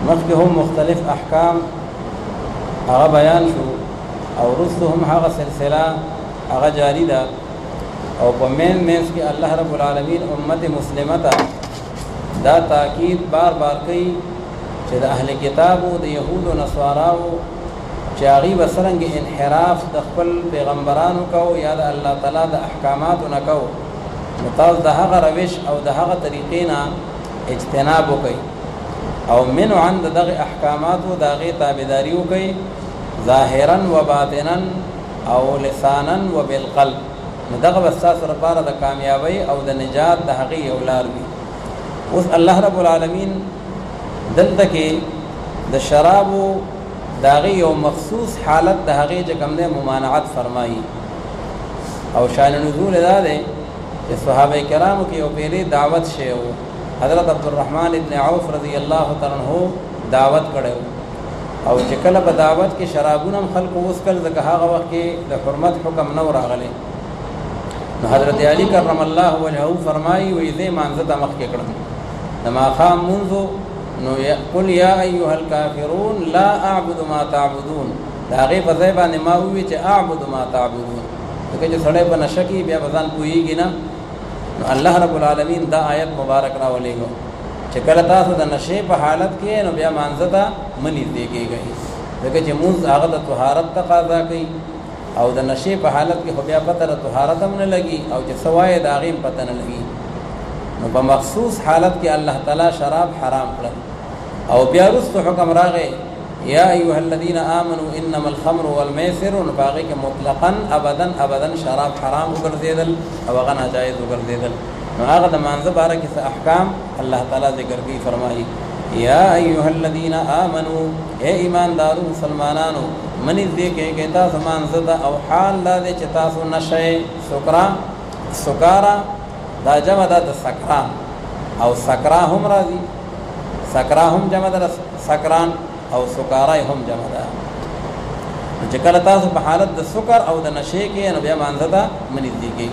مخکې هم مختلف احکام هغه بیان شو او وروسته هم هغه سلسله هغه جاری ده او په مینس کې الله رب العالمین امت مسلمه ته دا تاکید بار بار کوي چې د اهل کتابو د يهود او نصاراو چې هغه وسرنګ انحراف د خپل پیغمبرانو کو یا د الله تعالی د احکاماتو نه کو متاز د هغه روش او د هغه طریقې نه اجتناب وکړي او منو عن دغه احکاماتو دغه تابعداري وکړي ظاهرا و باطنا او لسانا و بالقلب دغه وساس لپاره د کامیابی او د نجات د هغه اولار وي اوس الله رب العالمین دلته کې د شراب داغه یو مخصوص حالت د هغه چې کوم نه ممانعت فرمایي او شان نزول دا ده چې صحابه کرامو کې یو پیری دعوت شیو حضرت عبدالرحمن ابن عوف رضی الله تعالی عنہ دعوت کړو او چې کله په دعوت کې شرابونه خلق اوس کله ځکه هغه وخت کې د حرمت حکم نو راغلی نو حضرت علی کرم الله وجهه فرمایي وې دې مانزه د مخ کې کړم نما خام منذ نو قل یا ایها الکافرون لا اعبد ما تعبدون دا غي په ځای باندې ما وی چې اعبد ما تعبدون دغه چې سړی په نشکی بیا ځان پويږي نه نو الله رب العالمین دا آیت مبارک راولېګو چې کله تاسو د نشې په حالت کې نو بیا مانځه ته منی دیږي دغه چې موږ هغه د طهارت تقاضا کوي او د نشې په حالت کې خو بیا پته د طهارت هم نه لګي او چې سوای د هغه پته نه لګي نو په مخصوص حالت کې الله تعالی شراب حرام کړل او بیا رست حکم راغی یا ایها الذين امنوا انما الخمر والميسر باقي کې مطلقاً ابدا شراب حرام وګرځیدل او هغه ناجایز وګرځیدل نو هغه د مانځه باره کې احکام الله تعالی ذکر کوي فرمایي یا ایها الذين امنوا اے ایماندارو مسلمانانو منی دې کې تاسو مانځه او حال لا دې چې تاسو نشه سکارا دا جمع ده د سکران او سکرا هم راځي سکرا هم جمع ده سکران او سکارای هم جمع ده چې کله تاسو په حالت د سکر او د نشې کې نو بیا مانځه ده منی دې کې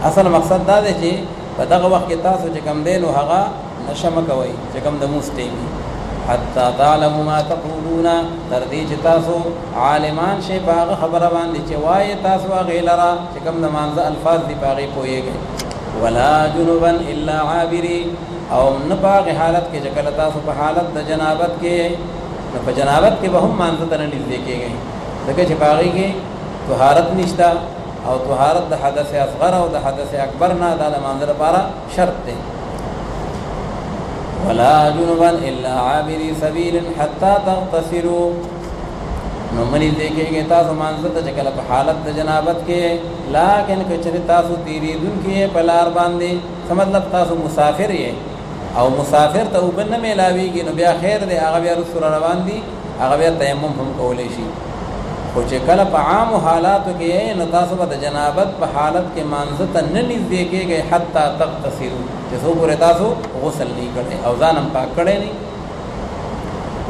اصل مقصد دا دی چې په دغه وخت کې تاسو چې کم دین او هغه نشه مکوي چې کم د مستېږي حتا تعلموا ما تقولون تر دې چې تاسو عالمان شي باغ خبره باندې چې وای تاسو غیلرا چې کم د مانځه الفاظ دی باغې پويږي ولا جنبا الا عابري او نه باغ حالت کې چې کله تاسو په حالت د جنابت کې نو په جنابت کې به هم مانځه ته نه لیکيږي دغه چې باغې کې طهارت نشتا او طهارت د حدث اصغر او د حدث اکبر نه د مانځه لپاره شرط دی ولا جنبا الا عابري سبيل حتى تغتسلوا نو منی دیکھیں تاسو مانځه ته کله په حالت د جنابت کې لکن کچره تاسو تیریدون کې په لار باندې مطلب تاسو مسافر یې او مسافر ته وبنه ملاویږي نو بیا خیر دی هغه بیا رسول روان دي هغه بیا تیمم هم کولای شي خو چې کله په عام حالاتو کې نو تاسو د جنابت په حالت کې مانځه ته نه نږدې کېږئ حتی تغتسلوا چې څو پورې تاسو غسل نه کړئ او ځان هم پاک کړئ نه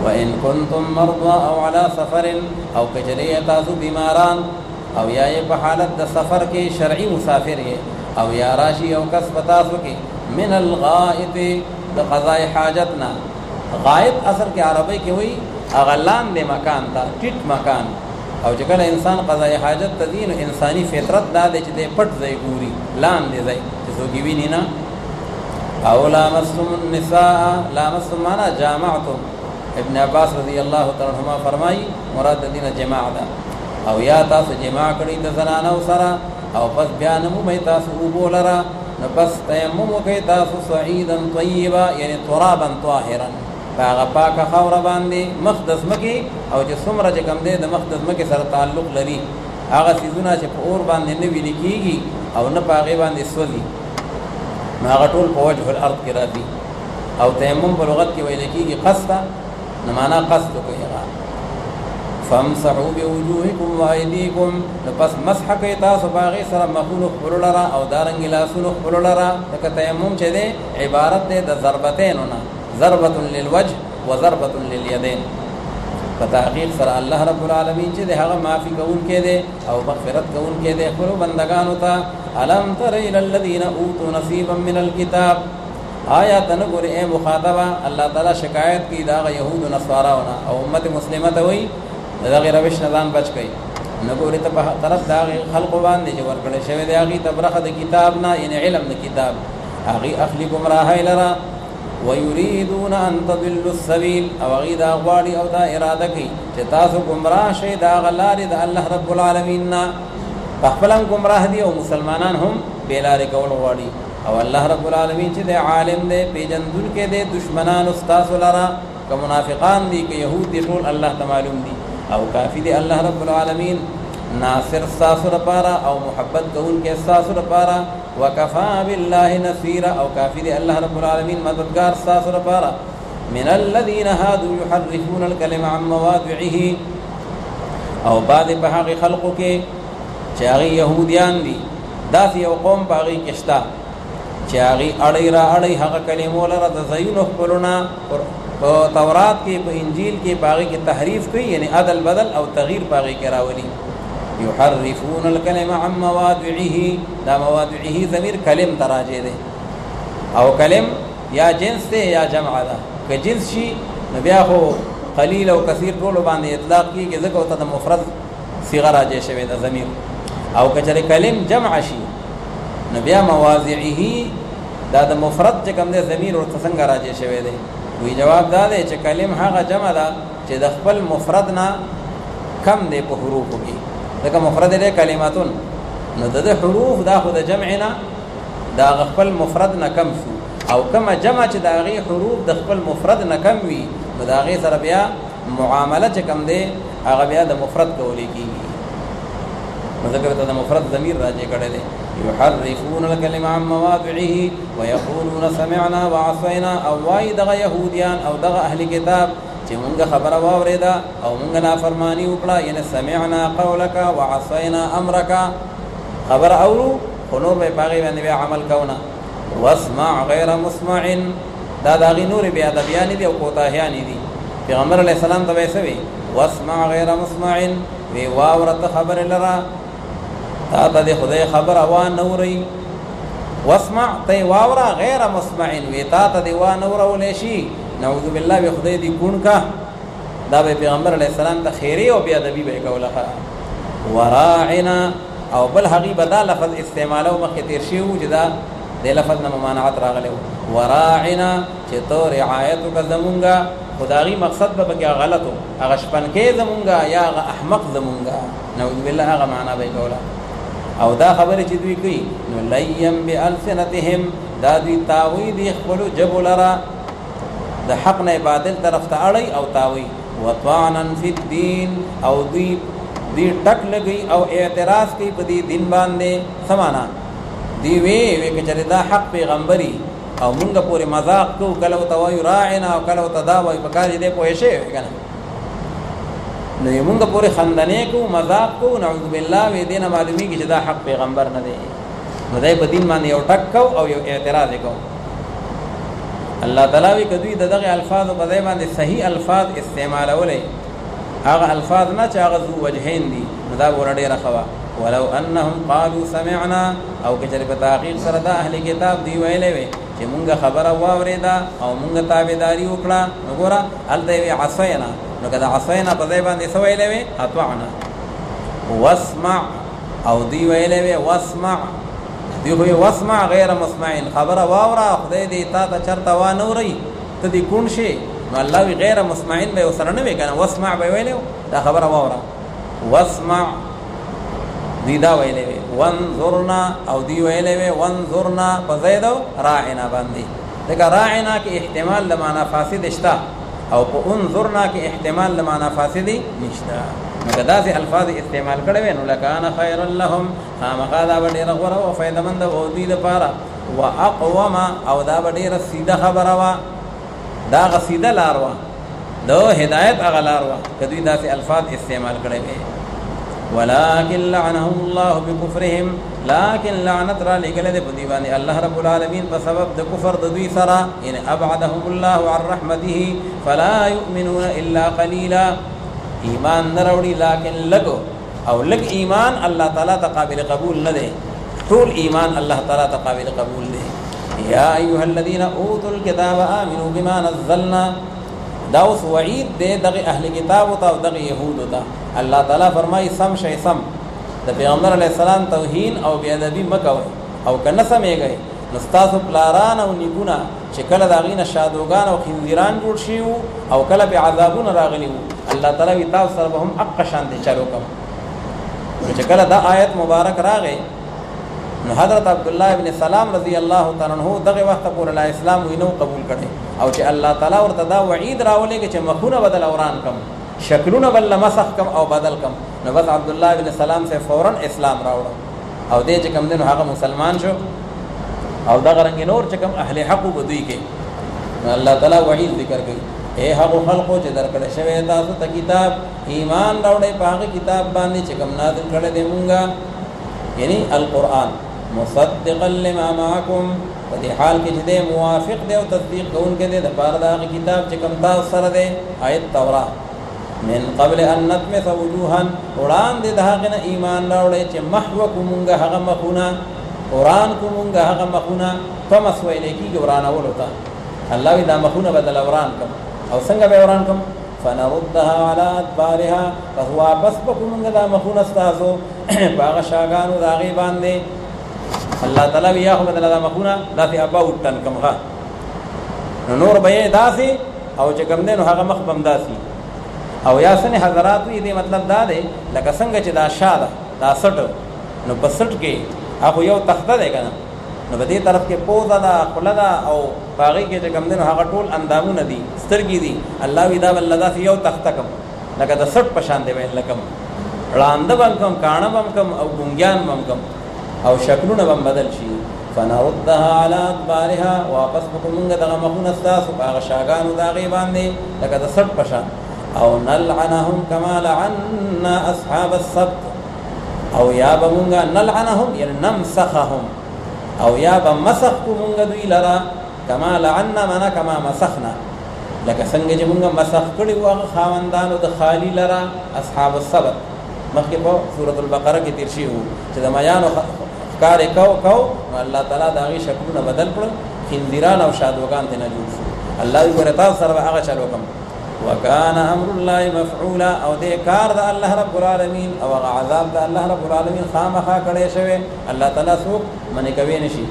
وان كنتم مرضى او على سفر او کجری تاسو بیماران او یا په حالت د سفر کې شرعي مسافر یې او یا راشي او کس تاسو کې من الغائط د قضاء حاجتنا غائط اصل کې عربی کې وایي اغلان د مکان تا ټیټ مکان او چې کله انسان قضاء حاجت تدین انساني فطرت دا چې د پټ ځای ګوري لام دی ځای چې څوګي ویني نه او لامستم النساء لامستم معنا جامعتم ابن عباس رضی الله تعالی عنہما فرمایي مراد دینه جماع ده او یا تاسو جماع کړی د زنانو سره او پس بیا نمو مې تاسو وبولره نو پس تیمم کوي تاسو صعيدا طيبا یعنی ترابا طاهرا هغه پاکه خاور باندې مقدس مکی او چې څومره چې کم دی د مقدس مکی سره تعلق لري هغه سيزونه چې په اور باندې نه ویل کیږي او نه پاغه باندې سوځي هغه ټول په وجه الارض کې راځي او تیمم په لغت کې ویل کیږي قصد نه معنا قصد کوي هغه فامسحوا بوجوهكم وايديكم پس مسح کوي تاسو باغې سره مخونو خپلولرا او دارنګ لاسونو خپلولرا تک تیمم چې دی عبارت دی د ضربتين نه ضربه للوجه وضربه لليدين فتحقیق سره الله رب العالمین چې هغه معافي کوون کې دی او مغفرت کوون کې دی خپل بندگانو ته الم تر الى الذين اوتوا نصيبا من الكتاب آیا تنګور اے مخاطبہ الله تعالی شکایت کی دا یهود و نصارا او امت مسلمه ته وی دا غیر روش نظام بچ گئی نګوري ته په طرف دا خلق باندې چې ورکړل شوی دی هغه تبرخه د کتاب نه ان علم د کتاب هغه اخلی گمراهی لرا ويريدون ان تضلوا السبيل او غي دا غواړي او دا اراده کوي چې تاسو گمراه شئ دا غلارې د الله رب العالمین نه خپلم گمراه دي او مسلمانان هم بیلارې کول غواړي او الله رب العالمین چې د عالم دی پیجندل کې د دشمنان استاد لرا که منافقان دي که يهود دي ټول الله تعالی معلوم دي او کافی دی الله رب العالمین ناصر ساسر پارا او محبت کون کے ساسر پارا وکفا بالله نصيرا او کافی دی الله رب العالمین مددگار ساسر پارا من الذين هادوا يحرفون الكلم عن مواضعه او بعد په هغه خلقو کې چې هغه يهوديان دي داسې یو قوم باغی کشتا چې هغه اړې را اړې هغه کلمو لره د زینو خپلونه په تورات کې په انجیل کې باغی کې تحریف کوي یعنی عدل بدل او تغییر باغی کې راولي يحرفون الكلم عن مواضعه دا مواضعه ضمیر کلم تراجه ده او کلم یا جنس ده یا جمع ده که جنس شي نو بیا خو قلیل او کثیر ټول باندې اطلاق کیږي ځکه او ته مفرد صيغه راځي شوی ده ضمیر او کچره کلم جمع شي نو بیا مواضعه دا د مفرد چې کوم ده ضمیر او څنګه راځي شوی ده وی جواب دا ده چې کلم هغه جمع ده چې د خپل مفرد نه کم ده په حروفو کې دغه مفرد له کلماتون نو د حروف دا خو د جمعنا دا خپل مفرد نه کم شو او کما جمع چې دا غي حروف د خپل مفرد نه کم وي نو دا غي سره بیا معامله چې کم ده هغه بیا د مفرد کولې کیږي مذکر ته د مفرد ضمیر راځي کړي دي يحرفون الكلمه عن مواضعه ويقولون سمعنا وعصينا او واي دغه يهوديان او دغه اهل کتاب چې مونږه خبره واوریدا او مونږه نافرمانی وکړه یعنی سمعنا قولك وعصينا امرك خبر اورو خنور به باغی باندې عمل کونا واسمع غیر مسمع دا دغه نور بیا د بیان دي او کوتاهیان دي پیغمبر علی السلام ته ویسوي واسمع غیر مسمع وی واورت خبر لرا تا ته خدای خبر اوان نوري واسمع تی واورا غیر مسمع وی تا ته وان نور ولشي نعوذ بالله به خدای دی کون کا دا به پیغمبر علی السلام ته خیری او بیا ادبی به کوله وراعنا او بل حقیقت دا لفظ استعمالو مخ تیر شیو جدا د لفظ نه ممانعت راغله وراعنا چې تو رعایت کزمونګه خدای مقصد به کې غلطو هغه شپن کې زمونګه یا هغه احمق زمونګه نعوذ بالله هغه معنا به کوله او دا خبره چې دوی کوي نو لیم بالسنتهم دا دوی تاوید خپل جبلرا د حق نه باطل طرف ته اړي او تاوي وطعنا فی الدین او دوی ټک لګي او اعتراض کوي په دې دین باندې سمانا دی وی کچره دا حق پیغمبري او مونږه پورې مذاق کو کلو توای راعنا او کلو تداوی په کار دې پوه شي کنه نو مونږه پورې خندنه کو مذاق کو نعوذ بالله وی دینه معلومی کی چې دا حق پیغمبر نه دی نو دای په دین باندې یو ټک کو او یو اعتراض کو الله تعالی وی کدی دغه الفاظ په ځای باندې صحیح الفاظ استعمالولې هغه الفاظ نه چې هغه ذو وجهین دي دا ورډه راخوا ولو انهم قالوا سمعنا او کچره په تحقیق سره د اهل کتاب دی ویلې وي چې مونږه خبره واوریدا او مونږه تابعداري وکړه وګوره الته وی عصینا نو کدا عصینا په ځای باندې سویلې وي اطعنا واسمع او دی ویلې وي واسمع دی وی واسمع غیر مسمعين خبره واورا خدای دې تا ته چرته و نوري ته دې کون شي نو الله وی غیر مسمعين به وسره نه وی کنه واسمع به ویلې دا خبره واورا واسمع دی دا ویلې وی وانظرنا او دی ویلې وی وانظرنا فزيد راعنا باندې دا راعنا کې احتمال لمعنى فاسد شتا او په انظرنا کې احتمال لمعنى فاسد نشتا مګدا سي الفاظ استعمال کړي نو لکان خير لهم خامخا وړي رغوره او فائدمند او دې لپاره واقوم او دا وړي سیده خبره وا دا غسیده لاروا دو هدایت اغلاروا کدی دا سي الفاظ استعمال کړي ولكن لعنهم الله بكفرهم لكن لعنت را لګل دې په دی باندې الله رب العالمین په سبب د کفر د دوی سره ان ابعدهم الله عن رحمته فلا يؤمنون الا قليلا ایمان نراوړي لكن لګو او لګ ایمان الله تعالی ته قابل قبول نه دی ټول ایمان الله تعالی ته قابل قبول دی یا ایها الذین اوتوا الکتاب آمنوا بما نزلنا دا اوس وعید دے دغه اهل کتاب او دغه يهود ته الله تعالی فرمای سم شي سم د پیغمبر علی السلام توهین او بی ادبی مکوي او کنه سمېږي نو تاسو پلاران او نیکونه چې کله داغینه شادوغان او خنزیران جوړ شي او کله به عذابونه راغلي الله تعالی وی تاسو سره هم حق شان دي چلو کوم چې کله دا آیت مبارک راغی نو حضرت عبد الله ابن سلام رضی الله تعالی عنہ دغه وخت پر اسلام وینو قبول کړي او چې الله تعالی ورته دا وعید راولې چې مخونه بدل اوران کم شکلونه بل مسخ کم او بدل کم نو بس عبد الله ابن سلام سے فورا اسلام راوړ او دې چې کوم دین هغه مسلمان شو او دا رنگ نور چې کوم اهل حق بدوي کې الله تعالی وعید ذکر کوي اے حق خلقو چې درکړه شوی تاسو ته کتاب ایمان راوړې پاغه کتاب باندې چې کوم نازل کړه دې مونږه یعنی القرآن مصدقا لما معكم په دې حال کې چې دې موافق دی او تصدیق کوونکی دی د پاره دا کتاب چې کوم تاسو سره دی آیت تورات من قبل ان نطمس وجوها وړاندې د هغه نه ایمان راوړې چې محو کومګه هغه مخونه قرآن کومګه هغه مخونه تمس ویلې کیږي ورانه ولوتا الله دا مخونه بدل وران کوم او څنګه به وران کوم فنردها على ادبارها فهو واپس کومګه دا مخونه تاسو باغ شاګانو داغي باندې الله تعالی بیا خو بدل دا مخونه داسې ابا وټن کوم ها نور به داسې او چې کوم دین هغه مخ بم داسې او یا سن حضرات دې مطلب دا دی لکه څنګه چې دا شاده دا سټ نو بسټ کې هغه یو تخته دی کنه نو په دې طرف کې پوزا دا خلدا او باغی کې چې کوم دین هغه ټول اندامونه دي سترګې دي الله وی دا بل داسې یو تخته کوم لکه د سټ پشان دی ویل لکم وړاند بم کم کانه بم کم او ګونګیان بم کم او شکلونه بم بدل شي فنردها على ادبارها واپس بکومنګه دغه مخونه تاسو هغه شاګانو داغي باندې لکه د سټ پشان او نلعنهم كما لعنا اصحاب السبت او یا بمونگا نلعنهم یعنی نمسخهم او یا بمسخ کومونگا دوی لرا كما لعنا منا كما مسخنا لکه څنګه چې مونږه مسخ کړي واغه خاوندانو د خالی لرا اصحاب السبت مخکې په سورۃ البقره کې تیر شي چې د میانو کار کو الله تعالی دا غي شکلونه بدل کړ خندیران او شادوغان ته نه جوړ شو الله دې ورته سره هغه چلو کوم وكان امر الله مفعولا او دې کار د الله رب العالمین او عذاب د الله رب العالمین خامخا کړي شوی الله تعالی سو منی کوي نشي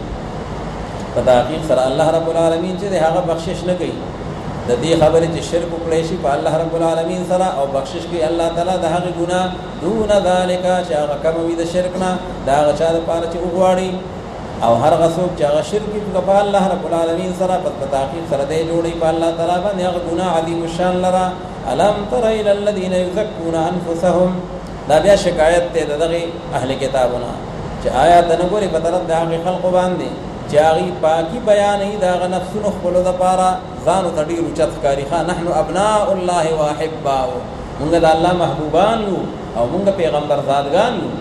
په تحقیق سره الله رب العالمین چې هغه بخشش نه کوي د دې خبرې چې شرک وکړي شي په الله رب العالمین سره او بخشش کوي الله تعالی د هغه ګناه دون ذالک چې هغه کم وي د شرک نه دا غچا د پاره چې وغواړي او هر غسوک چې هغه شرک په الله رب العالمین سره په تحقیق سره دی جوړي په الله تعالی باندې هغه ګناه عظیم الشان لرا الم تر الى الذين يزكون انفسهم دا بیا شکایت ته دغه اهل کتابونه چې آیات نه ګوري په طرف د هغه خلق باندې چې هغه پاکي بیانې دا غ نفسونو خپل د پاره ځان ته ډیر اوچت کاری خان نحنو ابناء الله واحباء موږ د الله محبوبان یو او موږ پیغمبر زادگان یو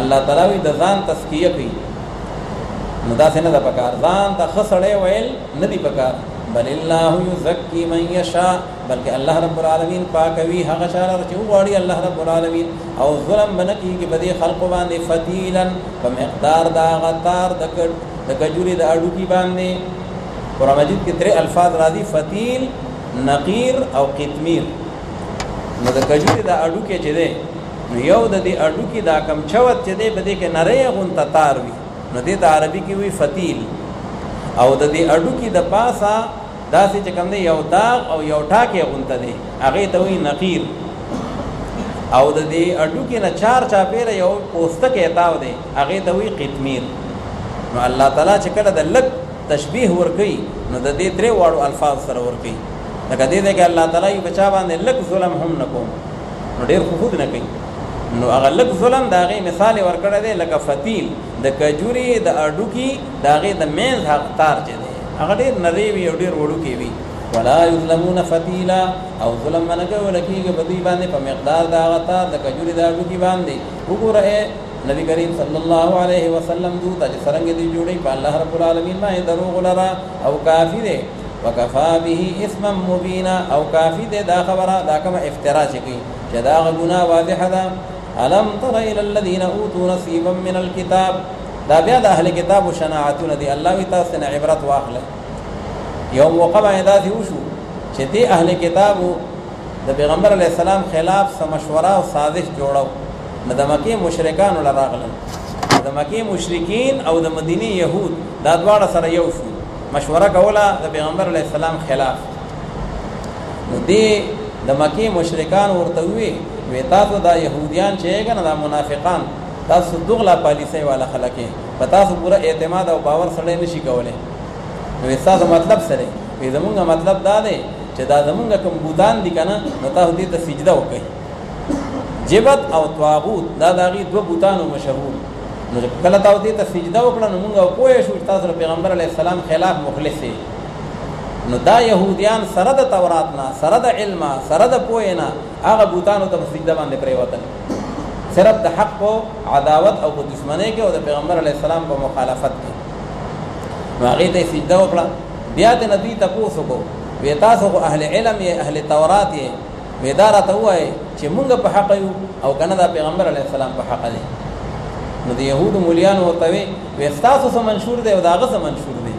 الله تعالی د ځان تزکیه کوي نو دا څنګه د پکار ځان ته خسړې ویل ندی پکار بل الله یزکی من یشاء بلکې الله رب العالمین پاکوي هغه شان چې وغواړي الله رب العالمین او ظلم بنکی کې بدی خلق باندې فتیلا په مقدار دا غتار د کجوري د اډو کې باندې قرآن مجید کې تر الفاظ راځي فتیل نقیر او قطمیر نو د کجوري د اډو کې چې ده یو د دې اډو کې دا کم چوت چې ده بده کې نری غون تتار وي نو دې د عربي کې وی فتیل او د دې اډو کې د پاسا داسې چې کوم دی یو داغ او یو ټاکه غونته دی هغه ته وی نقیر او د دې اډو کې نه چار چاپیره یو پوسټه کې تاو دی هغه ته وی قطمیر نو الله تعالی چې کله د لک تشبیه ور کوي نو د دې درې واړو الفاظ سره ور کوي لکه دې کې الله تعالی بچا باندې لک ظلم هم نکوم نو ډېر خود نه کوي نو هغه لک ظلم داغه مثال ورکړه دی لکه فتیل د کجوري د اډو کې داغه د مینز حق تار چي دی هغه ډېر نری وي او ډېر وړو کې وي ولا یظلمون فتیلا او ظلم منګه ولکیږي په دې باندې په مقدار دا غتا د کجوري د اډو کې باندې وګوره نبی کریم صلی الله علیه وسلم دوته چې څنګه دی جوړي په الله رب العالمین باندې دروغ لرا او کافی دی وکفا به اسما مبینا او کافی دی دا خبره دا کوم افترا کوي چې دا ګناه واضحه ده الم تر الى الذين اوتوا نصيبا من الكتاب دا بیا د اهل کتاب او شناعتونه دي. الله وی تاسو نه عبرت واخله. یو موقع باندې دا دی وشو چې دې اهل کتابو د پیغمبر علی السلام خلاف سم مشوره او سازش جوړاو. نو د مکه مشرکان ولراغلل، د مکه مشرکین او د مدینه يهود دا دواړه سره یو شو، مشوره کوله د پیغمبر علی السلام خلاف. نو دې د مکه مشرکان ورته وی تاسو دا يهوديان چې کنه دا منافقان تاسو دغلا پالیسي والا خلک په تاسو پورا اعتماد او باور سره نشي کولای. نو تاسو مطلب سره وی زمونږ مطلب دا دی چې دا زمونږ کوم بوتان دي کنه نو تاسو دې ته سجده وکړئ. جبت او طاغوت دا دغه دوه بوتانو مشهور. نو کله تاسو دې ته سجده وکړه نو موږ پوه شو تاسو پیغمبر علی السلام خلاف مخلص دي. نو دا يهوديان سره د تورات نه، سره د علم، سره د پوهه نه هغه بوتانو ته سجده باندې پریوتل، صرف د حق او عداوت او دشمنی کې او د پیغمبر علی السلام په مخالفت کې. نو هغه ته سجده وکړه. بیا د نبی تاسو کو وی تاسو اهل علم یې، اهل تورات یې، ویدار ته وای چې مونږ په حق یو او کنه د پیغمبر علی السلام په حق دی. نو د يهود مولیانو ورته وی تاسو سم منشور دی او داغه سم منشور دی.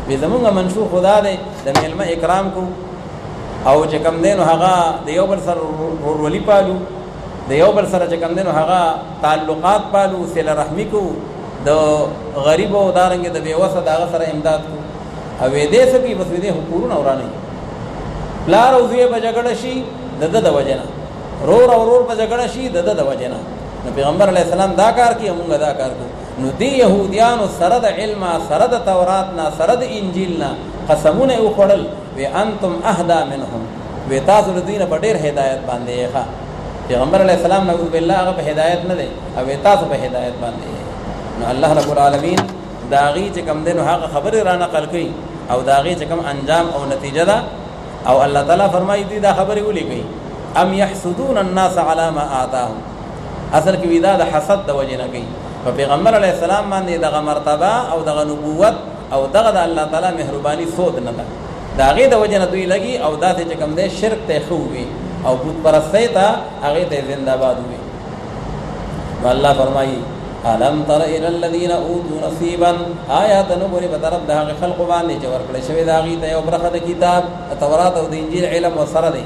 وی زمونږ منشور خدا دی د میلمه اکرام کو او چې کم دینو هغه د یو بل سره ورولي پالو، د یو بل سره چې کم دینو هغه تعلقات پالو، صله رحمی کو، د غریب او دارنګ د بیوسه داغه سره امداد کو. او دې سکی بس دې حقوقونه ورانه پلار او زوی په جګړه شي د وجنه، رور او رور په جګړه شي د وجنه. نو پیغمبر علی السلام دا کار کوي، موږ دا کار کوو. نو دی يهوديانو سره د علم، سره د تورات نه، سره د انجیل نه قسمونه وکړل وی انتم اهدا منهم، وی تاسو د دین په ډېر هدایت باندې ښه. پیغمبر علی السلام نعوذ بالله هغه په هدایت نه دی او تاسو په هدایت باندې. نو الله رب العالمین داغي چې کم دینو هغه خبره را نقل کړي او داغي چې کم انجام او نتیجه ده. او الله تعالی فرمایي دي دا خبره ولي کوي ام يحسدون الناس على ما آتاهم، اصل کې ودا د حسد د وجه نه کوي. په پیغمبر علی السلام باندې دغه مرتبه او دغه نبوت او دغه د الله تعالی مهرباني سود نه ده، داغه د وجه نه دوی لګي او داسې چې کم ده شرک ته خووي او بت پرستی ته هغه ته زنده باد وي. الله فرمایي الم تر الى الذين اوتوا نصيبا، آیات نبوی په طرف د هغه خلق باندې چې ورکړل شوی داغي ته یو برخه د کتاب تورات او د انجیل علم وسره دی.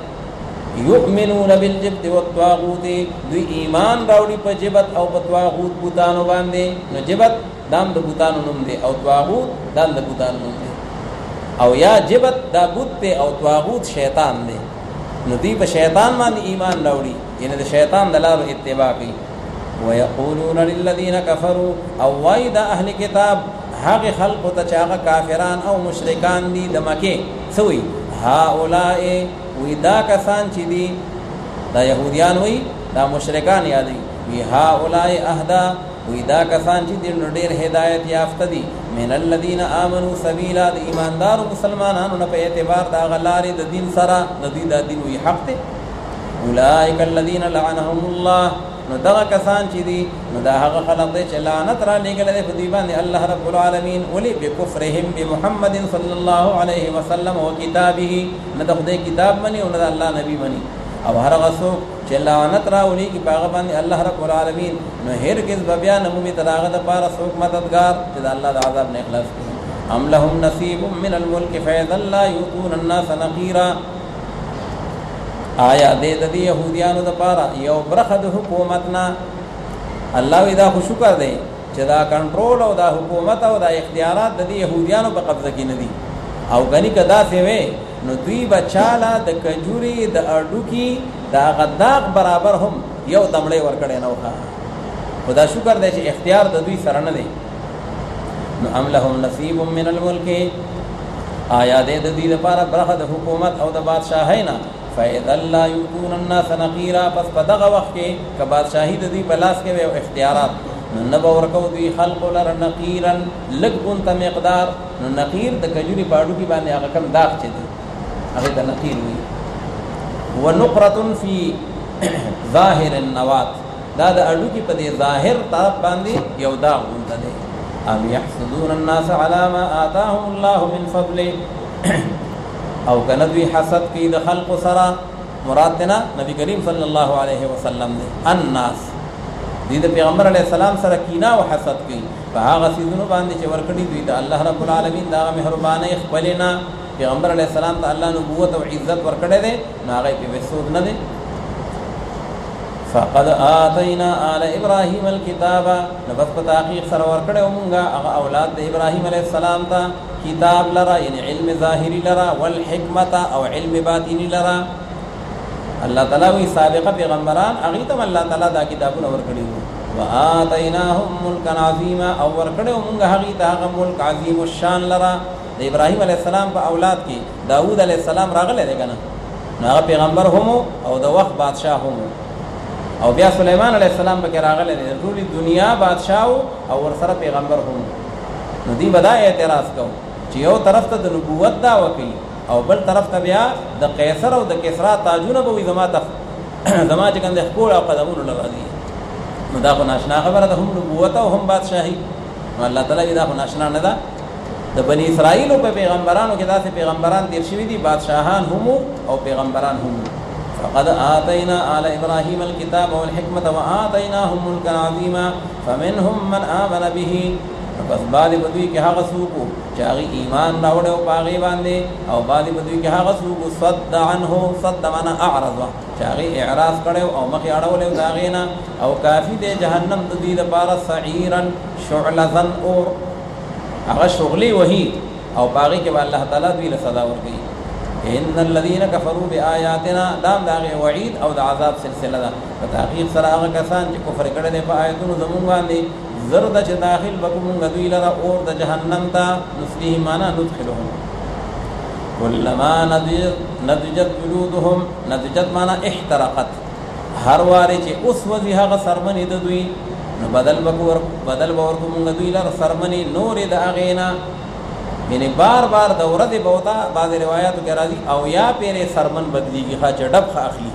یؤمنون بالجبت والطاغوت، دوی ایمان راوړي په جبت او په طاغوت بوتانو باندې. نو جبت دام د بوتانو نوم دی او طاغوت دام د بوتانو نوم دی. او یا جبت دا بوت او طاغوت شیطان دی. نو دوی په شیطان باندې ایمان راوړي، یعنی د شیطان د لارو اتباع کوي. ويقولون للذين كفروا، او وای دا اهل کتاب هغه خلق ته چې هغه کافران او مشرکان دي د مکه سوی هؤلاء، وی دا کسان چې دي دا يهوديان وی دا مشرکان یادي، وی هؤلاء اهدا، وی دا کسان چې دي ډېر هدایت یافته دي من الذين امنوا سبيلا، د ایماندار مسلمانانو نه په اعتبار دا غلارې د دین سره د دې د دین وی حق دي. اولئک الذين لعنهم الله، نو دغه کسان چې دي نو دا هغه خلق دي چې لعنت را لګل دي په دی باندې الله رب العالمین، ولي بکفرهم بمحمد صلی الله علیه وسلم او کتابه، نه د خدای کتاب منی او نه د الله نبی منی. او هر هغه څوک چې لعنت را ولي کی باغ باندې الله رب العالمین، نو هرگز بیا نه مومي تراغه د پاره څوک مددگار چې د الله د عذاب نه اخلاص کوي. ام لهم نصیب من الملک فاذا لا يؤتون الناس نقیرا، آیا د يهوديانو د پاره یو برخه د حکومتنا الله وی دا خو شکر دی چې دا کنټرول او دا حکومت او دا اختیارات د يهوديانو په قبضه کې نه دي. او غني کدا سی وې نو دوی بچاله د کجوري د اډو کې دا غداق برابر هم یو دمړې ورکړې نه وخا. خدا شکر دی چې اختیار د دوی سره نه دی. نو ام لهم نصیب من الملک، آیا د دې لپاره برخه د حکومت او د بادشاہۍ نه فاذا لا يؤتون الناس نقيرا، پس په دغه وخت کې ک بادشاہي د دې بلاس کې او اختیارات نو ورکو دوی خلق لر نقيرا لګون ته مقدار. نو نقیر د کجوري پاړو کې باندې هغه کم داغ چي دي هغه د نقیر وي. ونقره في ظاهر النوات، دا د اډو کې په دې ظاهر طرف باندې یو داغ ونته دي. ام يحسدون الناس على ما آتاهم الله من فضله، او کنه دوی حسد کوي د خلق سره، مراد نه نبی کریم صلی الله علیه وسلم دی. الناس دوی د پیغمبر علیه السلام سره کینه او حسد کوي په هغه څیزونو باندې چې ورکړي دوی ته الله رب العالمین دا مهرباني خپلنا پیغمبر علیه السلام ته الله نبوت او عزت ورکړي دي نو هغه په وسود نه دي فقد آتینا آل ابراهیم الكتاب نو بس په تحقیق سره ورکړو مونږه هغه اولاد د ابراهیم علیه السلام ته کتاب لرا یعنی علم ظاهری لرا والحکمت او علم باطنی لرا الله تعالی وی سابقه پیغمبران هغه ته الله تعالی دا کتابونه ورکړي وآتیناهم ملکا عظیما او ورکړو مونږه هغه ته هغه ملک عظیم الشان لرا د ابراهیم علیه السلام په اولاد کې داوود علیه السلام راغله دی کنه هغه پیغمبر هم او د وخت بادشاہ هم او بیا سليمان علیه السلام به راغله دی ټول دنیا بادشاہ او ورسره پیغمبر هم نو دی بدا اعتراض کو چې یو طرف ته د نبوت دا وکي او بل طرف ته بیا د قیصر او د کسرا تاجونه به زما زما چې کنده خپل او قدمونو لګادي نو دا خو ناشنا خبره ده هم نبوت او هم بادشاہي الله تعالی دا خو ناشنا نه ده د بنی اسرائیل په پیغمبرانو کې داسې پیغمبران تیر شوي دي بادشاہان هم او پیغمبران هم فقد آتینا آل ابراهیم الكتاب والحکمت وآتیناهم ملکا عظیما فمنهم من آمن به پس بعد بدوی کې هغه څوک چې هغه ایمان راوړ او پاغي باندې او بعد بدوی کې هغه څوک صد عنه صد معنا اعرض چې هغه اعراض کړو او مخې اړول دا غینا او کافی دی جهنم د دې لپاره سعیرا شعلذا اور هغه شغلی وਹੀ او پاغي کې الله تعالی دوی له صدا ورکړي ان الذين كفروا بآياتنا دام داغه وعید او د عذاب سلسله ده په تحقیق سره هغه کسان چې کفر کړي دي په آیاتونو زموږ باندې زرد چې داخل بکوم غدوی لرا اور د جهنم ته نسلیه معنا ندخلهم ولما نضجت جلودهم نضجت معنا احترقت هر واره چې اوس وځي هغه سرمنې د دوی نو بدل ورکوم غدوی لرا سرمنې نور د اغینا یعنی بار بار دوره دی بوتا بعض روایتو کې راځي او یا پیره سرمن بدلیږي ښه چډب ښه اخلي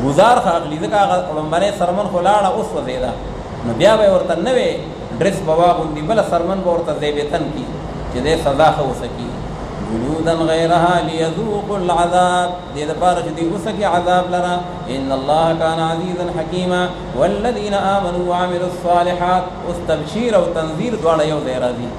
گزار ښه اخلي ځکه هغه باندې سرمن خلاړه اوس وځیدا نو بیا به ورته نوې ډریس بوا غوندي بل سرمن به ورته زیبتن کی چې دې سزا خو وسکی جلودا غیرها ليذوقوا العذاب دې د پاره چې دې وسکی عذاب لرا ان الله كان عزيزا حكيما والذين امنوا وعملوا الصالحات واستبشير او تنذير دواړه یو ځای راځي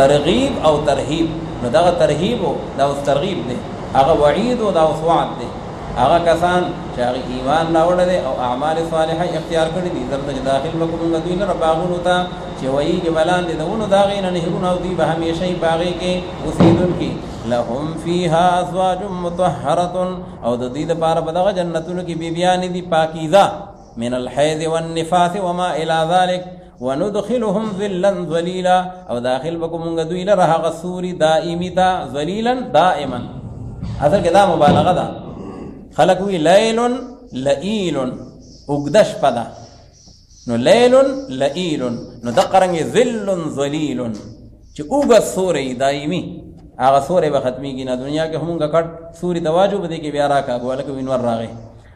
ترغیب او ترهیب نو دا ترهیب او دا ترغیب دی هغه وعید او دا وعد دی هغه کسان چې هغه ایمان راوړل دي او اعمال صالحه اختیار کړی دي درته داخل وکوم دوی نه باغونو ته چې وایي چې بلان دي دونه دا غین نه هرونه او دی به همیشه باغی کې اوسیدون کې لهم فيها ازواج مطهره او د دې لپاره په دغه جنتونو کې بیبيان دي پاکیزه من الحيض والنفاس وما الى ذلك وندخلهم ذلا ذليلا او داخل بكم دوی له هغه سوري دائمي تا ذليلا دائما اصل کې دا مبالغه ده خلق وی لیل لئیل اگدش پدا نو لیل لئیل نو دقرنگ ذل ذلیل چه اوگد سوری دائمی آغا سوری بختمی کی نا دنیا کے همونگا کٹ سوری تواجو بدے کے بیارا کا گوالکو انور راغے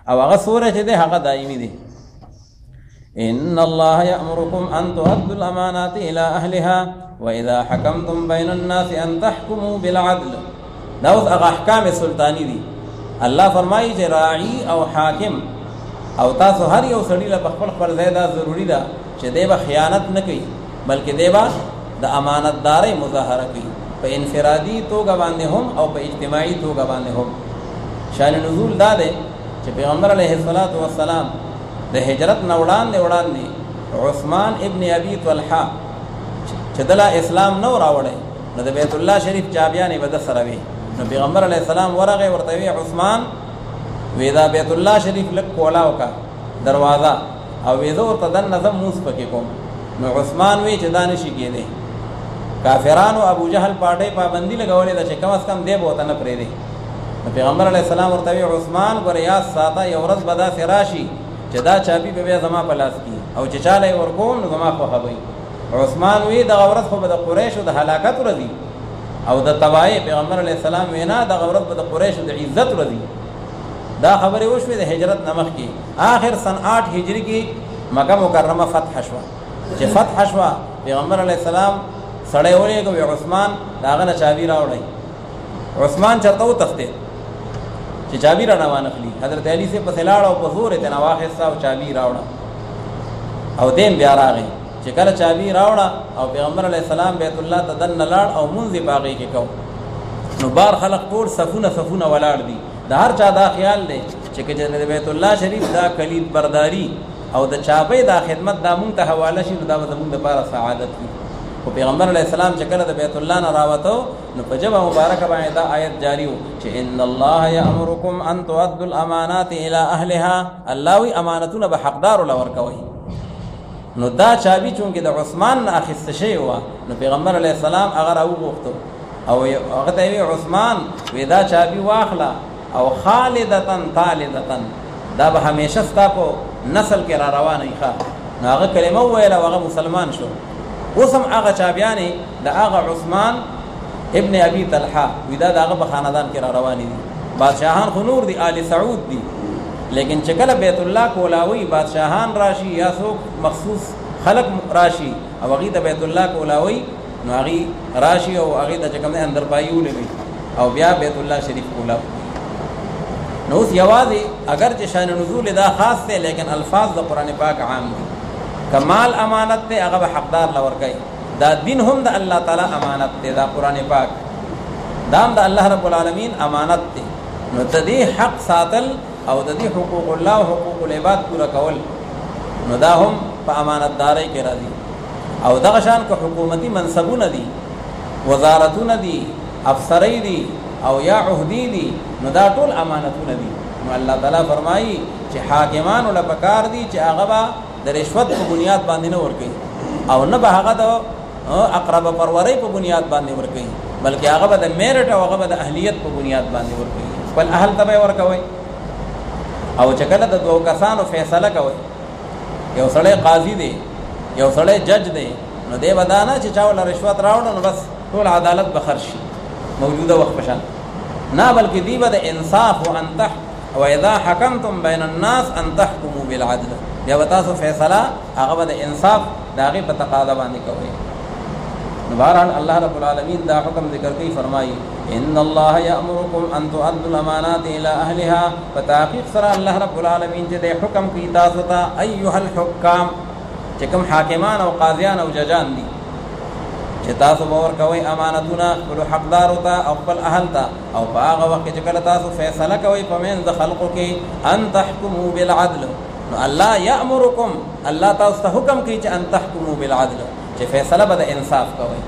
او آغا سوری چه دے حقا دائمی دے ان اللہ یأمرکم ان تؤدوا الامانات الى اہلها واذا حکمتم بین الناس ان تحکموا بالعدل داوز اغا احکام سلطانی دی الله فرمایي چې راعي او حاکم او تاسو هر یو سړي له خپل ځای دا ضروری ده چې دی به خیانت نه کوي بلکې دی به د امانتدارۍ مظاهره کوي په انفرادي توګه باندې هم او په اجتماعي توګه باندې هم شان نزول دا دی چې پیغمبر علیه الصلاۃ والسلام د هجرت نه وړاندې عثمان ابن ابي طلحه چې دلا اسلام نو راوړی نو د بیت الله شریف چابیانې به د سره وي نو پیغمبر علیہ السلام ورغه ورته وی عثمان وېدا بیت الله شریف لک کولاو کا دروازه او وېزو ته د نظم موس پکې کوم نو عثمان وی چې دانش کېده کافرانو ابو جهل پاټې پابندي لګولې ده چې کم از کم دی بوته نه پرې دی نو پیغمبر علیہ السلام ورته وی عثمان ګور یا ساته یو ورځ بدا فراشي چې دا چابي به زما په لاس کې او چې چاله ورکوم نو زما خو هوي عثمان وی د ورځ خو د قریش د هلاکت ورځي او د تبای پیغمبر علیہ السلام وینا د غورت په قریش د عزت ورځي دا خبره وشوه د هجرت نمخ کې آخر سن 8 هجری کې مکه مکرمه فتح شوه چې فتح شوه پیغمبر علیہ السلام سړی ولېږه عثمان داغه نه چابي راوړی عثمان چرته وتخته چې چابي را روان اخلي حضرت علی سے پس لاړ او په زور ته نواخصه او چابي راوړه او دیم بیا راغی چې کله چابي راوړه او پیغمبر علیه السلام بیت الله ته دننه لاړ او منځ باغې کې کو نو بار خلق ټول صفونه صفونه ولاړ دي د هر چا دا خیال دی چې د بیت الله شریف دا کلید برداری او د چابي دا خدمت دا مونږ ته حواله شي نو دا به زمونږ لپاره سعادت وي او پیغمبر علیه السلام چې کله د بیت الله نه راوته نو په جبه مبارکه باندې دا آیت جاری و چې ان الله یامرکم ان تؤدوا الامانات الى اهلها الله وی امانتونه به حقدار لور کوي نو دا چابي چونکه د عثمان نه اخیسته شوی و نو پیغمبر علیه السلام هغه راوغوښتو او هغه ته وی عثمان وی دا چابي واخلا او خالدتن طالدتن دا به همیشه ستا په نسل کې را روانه ښه نو هغه کلمه ویله هغه مسلمان شو اوس هم هغه چابیانې د هغه عثمان ابن ابي طلحه وی دا هغه په خاندان کې را روانې دي بادشاهان خو نور دي آل سعود دي لیکن چې کله بیت الله کولاوي بادشاهان راشي یا څوک مخصوص خلق راشي او هغې ته بیت الله کولاوي نو هغې راشي او هغې ته چې کوم دی اندر پایي ولوي او بیا بیت الله شریف کولاوي نو اوس یوازې اگر چې شان نزول دا خاص دی لیکن الفاظ د قرآن پاک عام دي کمال امانت دی هغه به حقدار لور کوي دا دین هم د الله تعالی امانت دی دا قرآن پاک دام د الله رب العالمین امانت دی نو د دې حق ساتل او د دې حقوق الله او حقوق العباد پورا کول نو دا هم په امانتدارۍ کې راځي او دغه شان که حکومتي منصبونه دي وزارتونه دي افسرۍ دي او یا عهدی دي نو دا ټول امانتونه دي نو الله تعالی فرمایي چې حاکمان ول پکار دي چې هغه به د رشوت په بنیاد باندې نه ورکوي او نه به هغه د اقرب پرورۍ په بنیاد باندې ورکوي بلکې هغه به د میرټ او هغه به د اهلیت په بنیاد باندې ورکوي خپل اهل ته به ورکوي او چې کله د دوه کسانو فیصله کوي یو سړی قاضي دی یو سړی جج دی نو دی به دا نه چې چا ول رشوت راوړه نو بس ټول عدالت به خرج شي موجوده وخت پشان نه بلکې دی به د انصاف او انتح او اذا حکمتم بین الناس ان تحكموا بالعدل بیا به تاسو فیصله هغه به د انصاف د هغې په تقاضا باندې کوئ نو بهرحال الله رب العالمین دا حکم ذکر کوي فرمایي ان الله یامرکم ان تؤدوا الامانات الى اهلها فتحقیق سره الله رب العالمین چې د حکم کوي تاسو ته ایها الحکام چې کوم حاکمان او قاضیان او ججان دي چې تاسو باور کوئ امانتونه خپل حقدارو ته او خپل اهل ته او په هغه وخت چې کله تاسو فیصله کوئ په منځ د خلقو کې ان تحکموا بالعدل نو الله یامرکم الله تاسو ته حکم کوي چې ان تحکموا بالعدل چې فیصله به د انصاف کوئ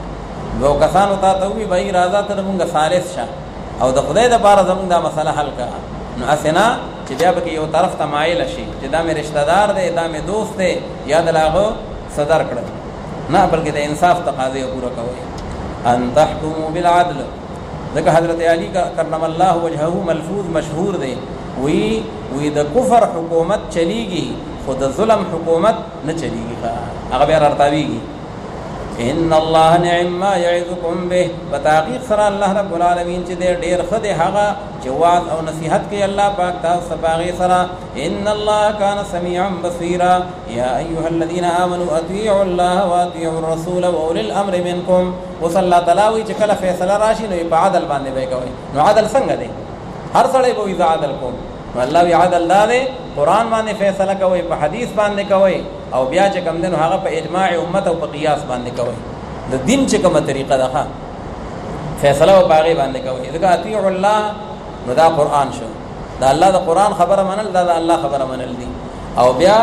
دو کسانو ته وی به راځه ته موږ ثالث شه او د خدای د پاره زموږ دا مسله حل کړه نو اسنه چې بیا به یو طرف ته مایل شي چې دا مې رشتہ دار دی دا مې دوست دی یا د لاغو صدر کړ نه بلکې د انصاف تقاضې پوره کوي ان تحكموا بالعدل ځکه حضرت علی کرم الله وجهه ملفوظ مشهور دی وی د کفر حکومت چلیږي خود ظلم حکومت نه چلیږي هغه بیا راتاویږي ان الله نعم ما يعظكم به بتحقیق سره الله رب العالمین چې ډېر خدای هغه چې واعظ او نصیحت کوي الله پاک تاسو باغې سره ان الله كان سميعا بصيرا يا ايها الذين امنوا اطيعوا الله واطيعوا الرسول واولي الامر منكم وصلى الله تعالی چې کله فیصله راشي نو په عدل باندې به کوي نو عدل څنګه دی هر سړی به وي عدل کوم نو الله وی عدل دی قران باندې فیصله کوي په حدیث باندې کوي او بیا چې کوم دنو هغه په اجماع امت او په قیاس باندې کوي د دین چې کومه طریقه ده فیصله او باغې باندې کوي ځکه اطیع الله نو دا قران شو دا الله د قران خبره منل دا الله خبره منل دي او بیا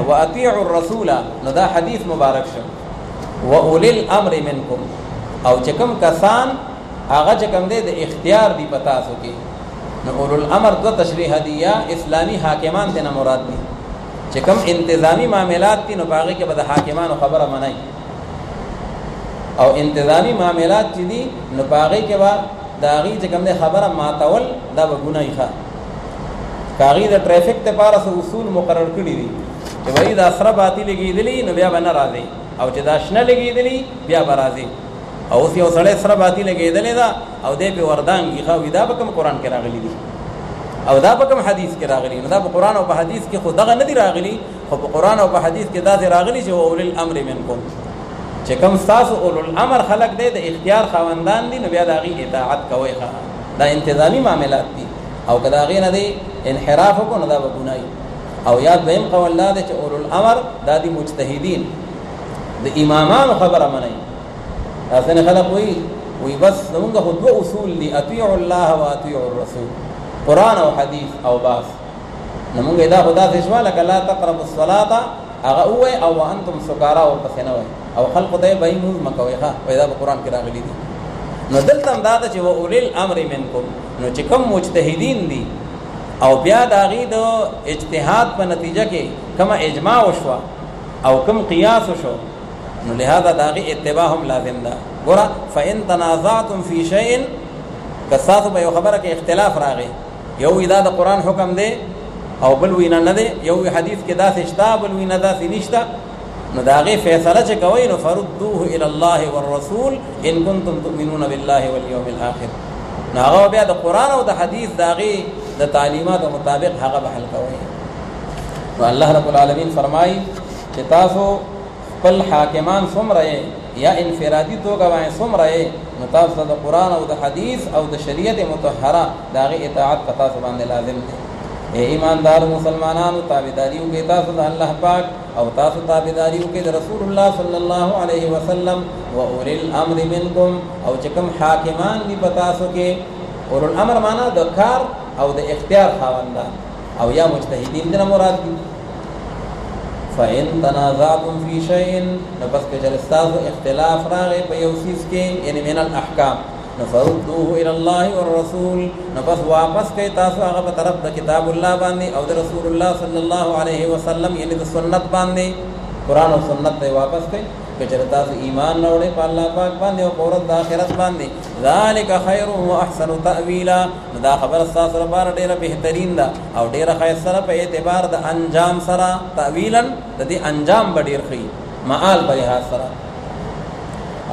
واطيع الرسول نو دا حدیث مبارک شو واولي الامر منکم او چې کوم کسان هغه چې کوم دي د اختیار دی پتا سو کې نو اولو الامر دو تشریح دی یا اسلامی حاکمان ته نه مراد دي چې کوم انتظامی معاملات دي نو باغې کې به د حاکمانو خبره منای او انتظامی معاملات چې دي نو باغې کې به داغي چې کوم خبره ماتول دا به ګناي ښه کاغی د ټریفیک ته پاره اصول مقرر کړی دي چې وایي دا سره باطل لګیدلی نو بیا به نه راځي او چې دا شنه لګیدلی بیا به راځي او اوس یو سړی سره باطل لګیدلی دا او دې په وردانګي خو دا به کوم قران کې راغلی دي او دا به کوم حدیث کې راغلی نو دا په قران او په حدیث کې خو دغه نه دی راغلی خو په قران او په حدیث کې دا دی راغلی چې اولل الامر منکم چې کوم تاسو اولل الامر خلق دی د اختیار خواندان دي نو بیا د هغې اطاعت کوئ دا انتظامی معاملات دي او که د هغې نه دی انحراف وکړو نو دا به ګناه او یا دویم قول دا دی چې اولو الامر دا دی مجتهدین د امامانو خبره منئ. ځینې خلک وی بس زمونږ خو دوه اصول دي، اطیعوا الله و اطیعوا الرسول، قرآن او حدیث او باس. نو مونږ دا خو داسې شوه لکه لا تقربوا الصلاة هغه ووایي او وانتم سکارا ورپسې نه وایي، او خلقو ته یې به یې مونځ مه کوئ ښه وایي دا په قرآن کې راغلي دي. نو دلته هم دا ده چې و اولی الامر منکم، نو چې کوم مجتهدین دي او بیا د هغې د اجتهاد په نتیجه کې کومه اجماع وشوه او کوم قیاس وشو، نو لہذا د هغې اتباع هم لازم ده. ګوره فإن تنازعتم فی شیء، که ستاسو په یو خبره کې اختلاف راغی، یو وی دا د قرآن حکم دی او بل وی نه دی، یو وی حدیث کې داسې شته بل وی نه داسې نشته، نو د هغې فیصله چې کوئ نو فردوه الی الله والرسول ان کنتم تؤمنون بالله والیوم الآخر، نو هغه بیا د قرآن او د حدیث د هغې د تعلیماتو مطابق هغه به حل کوئ. نو الله رب العالمین فرمایي چې تاسو خپل حاکمان څومره یا انفرادي توګه باندې څومره نو تاسو د قرآن او د حدیث او د شریعت مطهره د هغې اطاعت په تاسو باندې لازم دی. اے ایماندار مسلمانانو تابعداري وکړئ تاسو د الله پاک او تاسو تابعداري وکړئ د رسول الله صلی الله علیه وسلم و اولی الامر منکم، او چې کوم حاکمان دي په تاسو کې، اولو الامر معنا د کار او د اختیار خاوندان او یا مجتهدین دې نه مراد دي. فإن تنازعتم فی شیء، نو پس که چېرې ستاسو اختلاف راغی په یو څیز کې یعنې من الاحکام، نو فردوه الی الله والرسول، نو پس واپس کوئ تاسو هغه په طرف د کتاب الله باندې او د رسول الله صلی الله علیه وسلم یعنې د سنت باندې، قرآن او سنت ته واپس کوئ. که چېرې تاسو ایمان نه وړئ په الله پاک باندې او په ورځ د آخرت باندې، ذلک خیر و احسن تأویلا، نو دا خبره ستاسو لپاره ډېره بهترین ده او ډېره ښایسته ده په اعتبار د انجام سره، تأویلا د دې انجام به ډېر ښه وي معال په لحاظ سره.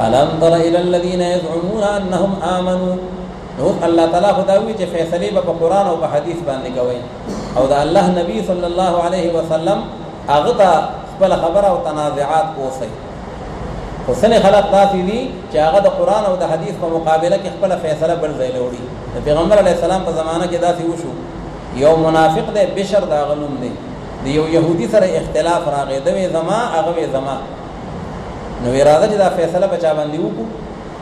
الم تر الى الذين يزعمون انهم امنوا، نو الله تعالی خدا وی چې فیصلې به په قرآن او په حدیث باندې کوي، او د الله نبی صلی الله علیه وسلم هغه ته خپل خبره او تنازعات اوسئ. خو ځینې خلک داسې دي چې هغه د قرآن او د حدیث په مقابله کې خپله فیصله بل ځای له وړي. د پیغمبر علیه السلام په زمانه کې داسې وشو، یو منافق دی بشر د هغه نوم دی، د یو یهودي سره اختلاف راغی، ده وی زما هغه وی زما، نو اراده چې دا فیصله په چا باندې وکړو،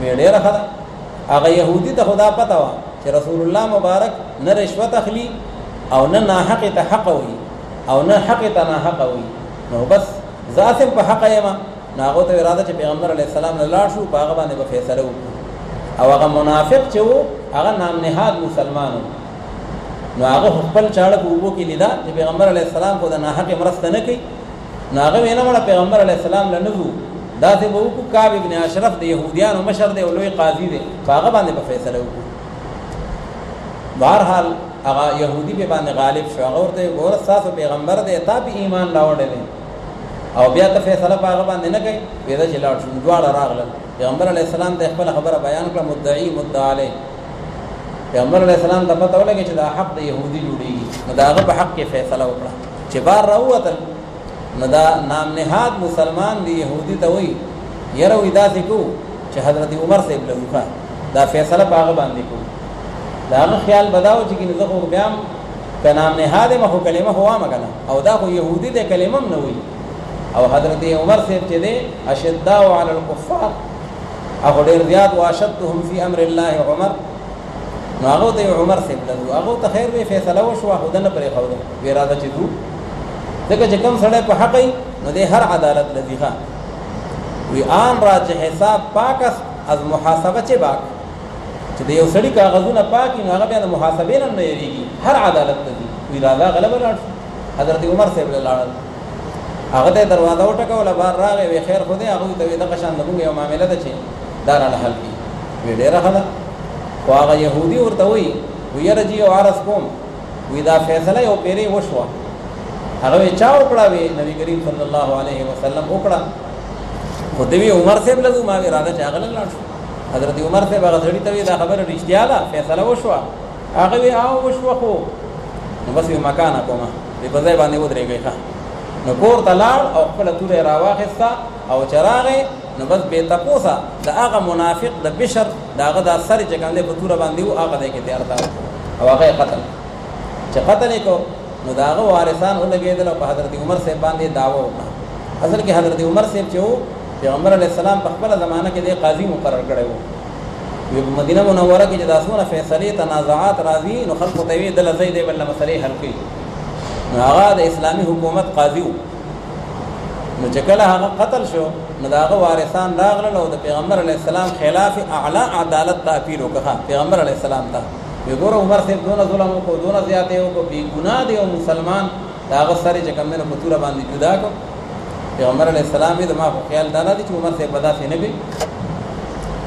وی ډېره ښه ده. هغه یهودي ته خو دا پته وه چې رسول الله مبارک نه رشوت اخلي او نه ناحقې ته حقه وي او نه حقې ته ناحقه وي، نو بس زه هسې په حقه یم، نو هغو ته اراده چې پیغمبر علیه السلام نه لاړ شو په هغه باندې به فیصله وکړو. او هغه منافق چې و هغه نام نهاد مسلمان و، نو هغه خپل چاړه په اوبو کې لیده چې پیغمبر علیه السلام خو د ناحقې مرسته نه کوي، نو هغه ویې نه مړه پیغمبر علیه السلام له نه ځو، داسې به وکړو کعب ابن اشرف د یهودیانو مشر دی او لوی قاضي دی، په هغه باندې به فیصله وکړو. بهرحال هغه یهودي به باندې غالب شو، هغه ورته ګوره ستاسو پیغمبر دی تا په ایمان راوړی دی او بیا ته فیصله په هغه باندې نه کوي، ویده چې لاړ شو. دواړه راغلل، پیغمبر علیه السلام ته خپله خبره بیان کړه، مدعي مدعا علیه. پیغمبر علیه السلام ته پته ولګي چې دا حق د یهودي جوړېږي، نو د هغه په حق کې فیصله وکړه. چې بار راووتل نو دا نام نهاد مسلمان دی یهودي ته وایي یاره وایي داسې کوو چې حضرت عمر صاحب له وکړه دا فیصله په هغه باندې کوو. د هغه خیال به دا و چې ګینې زه خو بیا هم که نام نهاد یم خو کلمه خو وامه که نه، او دا خو یهودي دی کلمه هم نه وایي. او حضرت عمر صاحب چې دی اشداء علی الکفار، هغه ډېر زیات و اشدهم فی امر الله عمر، نو هغه ته عمر صاحب له ځو، هغه ته خیر وی فیصله وشوه خو ده نه پرېښوده، وی اراده چې ځو ځکه چې کوم سړی په حق نو دی هر عدالت لذي ښه وی آن را چې حساب پاک است از محاسبه چې باک، چې د یو سړي کاغذونه پاک نو هغه بیا د محاسبې نه یېرېږي، هر عدالت لذي. وی راځه غلبه لاړ شو، حضرت عمر صاحب له لاړل، هغه ته دروازه وټکوله، بار راغی وی خیر خو دی، هغوی ته وی دغه شان زموږ یو معامله ده چې دا راله حل کړي. وی ډېره ښه ده. خو هغه یهودي ورته وایي وی یاره جي یو عرض کوم، وی دا فیصله یو پیرې وشوه، هغه وی چا وکړه؟ وی نبی کریم صلی الله علیه وسلم وکړه. خو دی وی عمر صاحب له ځو، ما وی اراده چې هغه له لاړ شو. حضرت عمر صاحب هغه سړي ته وی دا خبره رښتیا ده فیصله وشوه؟ هغه وی او وشوه، خو نو بس وی مکانه کومه، وی په ځای باندې ودرېږئ ښه. نو کور ته لاړ او خپله توره یې راواخېسته او چې راغی نو بس بې تپوسه د هغه منافق د بشر د هغه دا سر چې کوم دی په توره باندې و، هغه دی کې تیار تا او هغه یې قتل. چې قتل یې کړو نو د هغه وارثان ولګېدل او په حضرت عمر صاحب باندې دعوه وکړه. اصل کې حضرت عمر صاحب چې وو پیغمبر علیه السلام په خپله زمانه کې د قاضي مقرر کړی وو. په مدینه منوره کې چې دا څومره فیصلې تنازعات راځي نو خلکو ته وایي دله ځئ دی بل نه مسلې حل کوي. نو هغه د اسلامي حکومت قاضي وو. نو چې کله هغه قتل شو نو د هغه وارثان راغلل او د پیغمبر علیه السلام خلاف اعلی عدالت ته اپیل وکړه پیغمبر علیه السلام ته. وی ګوره عمر صاحب دونه ظلم وکړو دونه زیاتې وکړو بې ګناه دی او مسلمان د هغه سر یې چې کوم دی نو په توره باندې جدا کړو. پیغمبر علیه السلام یې د ما خو خیال دا نه دی چې عمر صاحب به داسې نه کوي.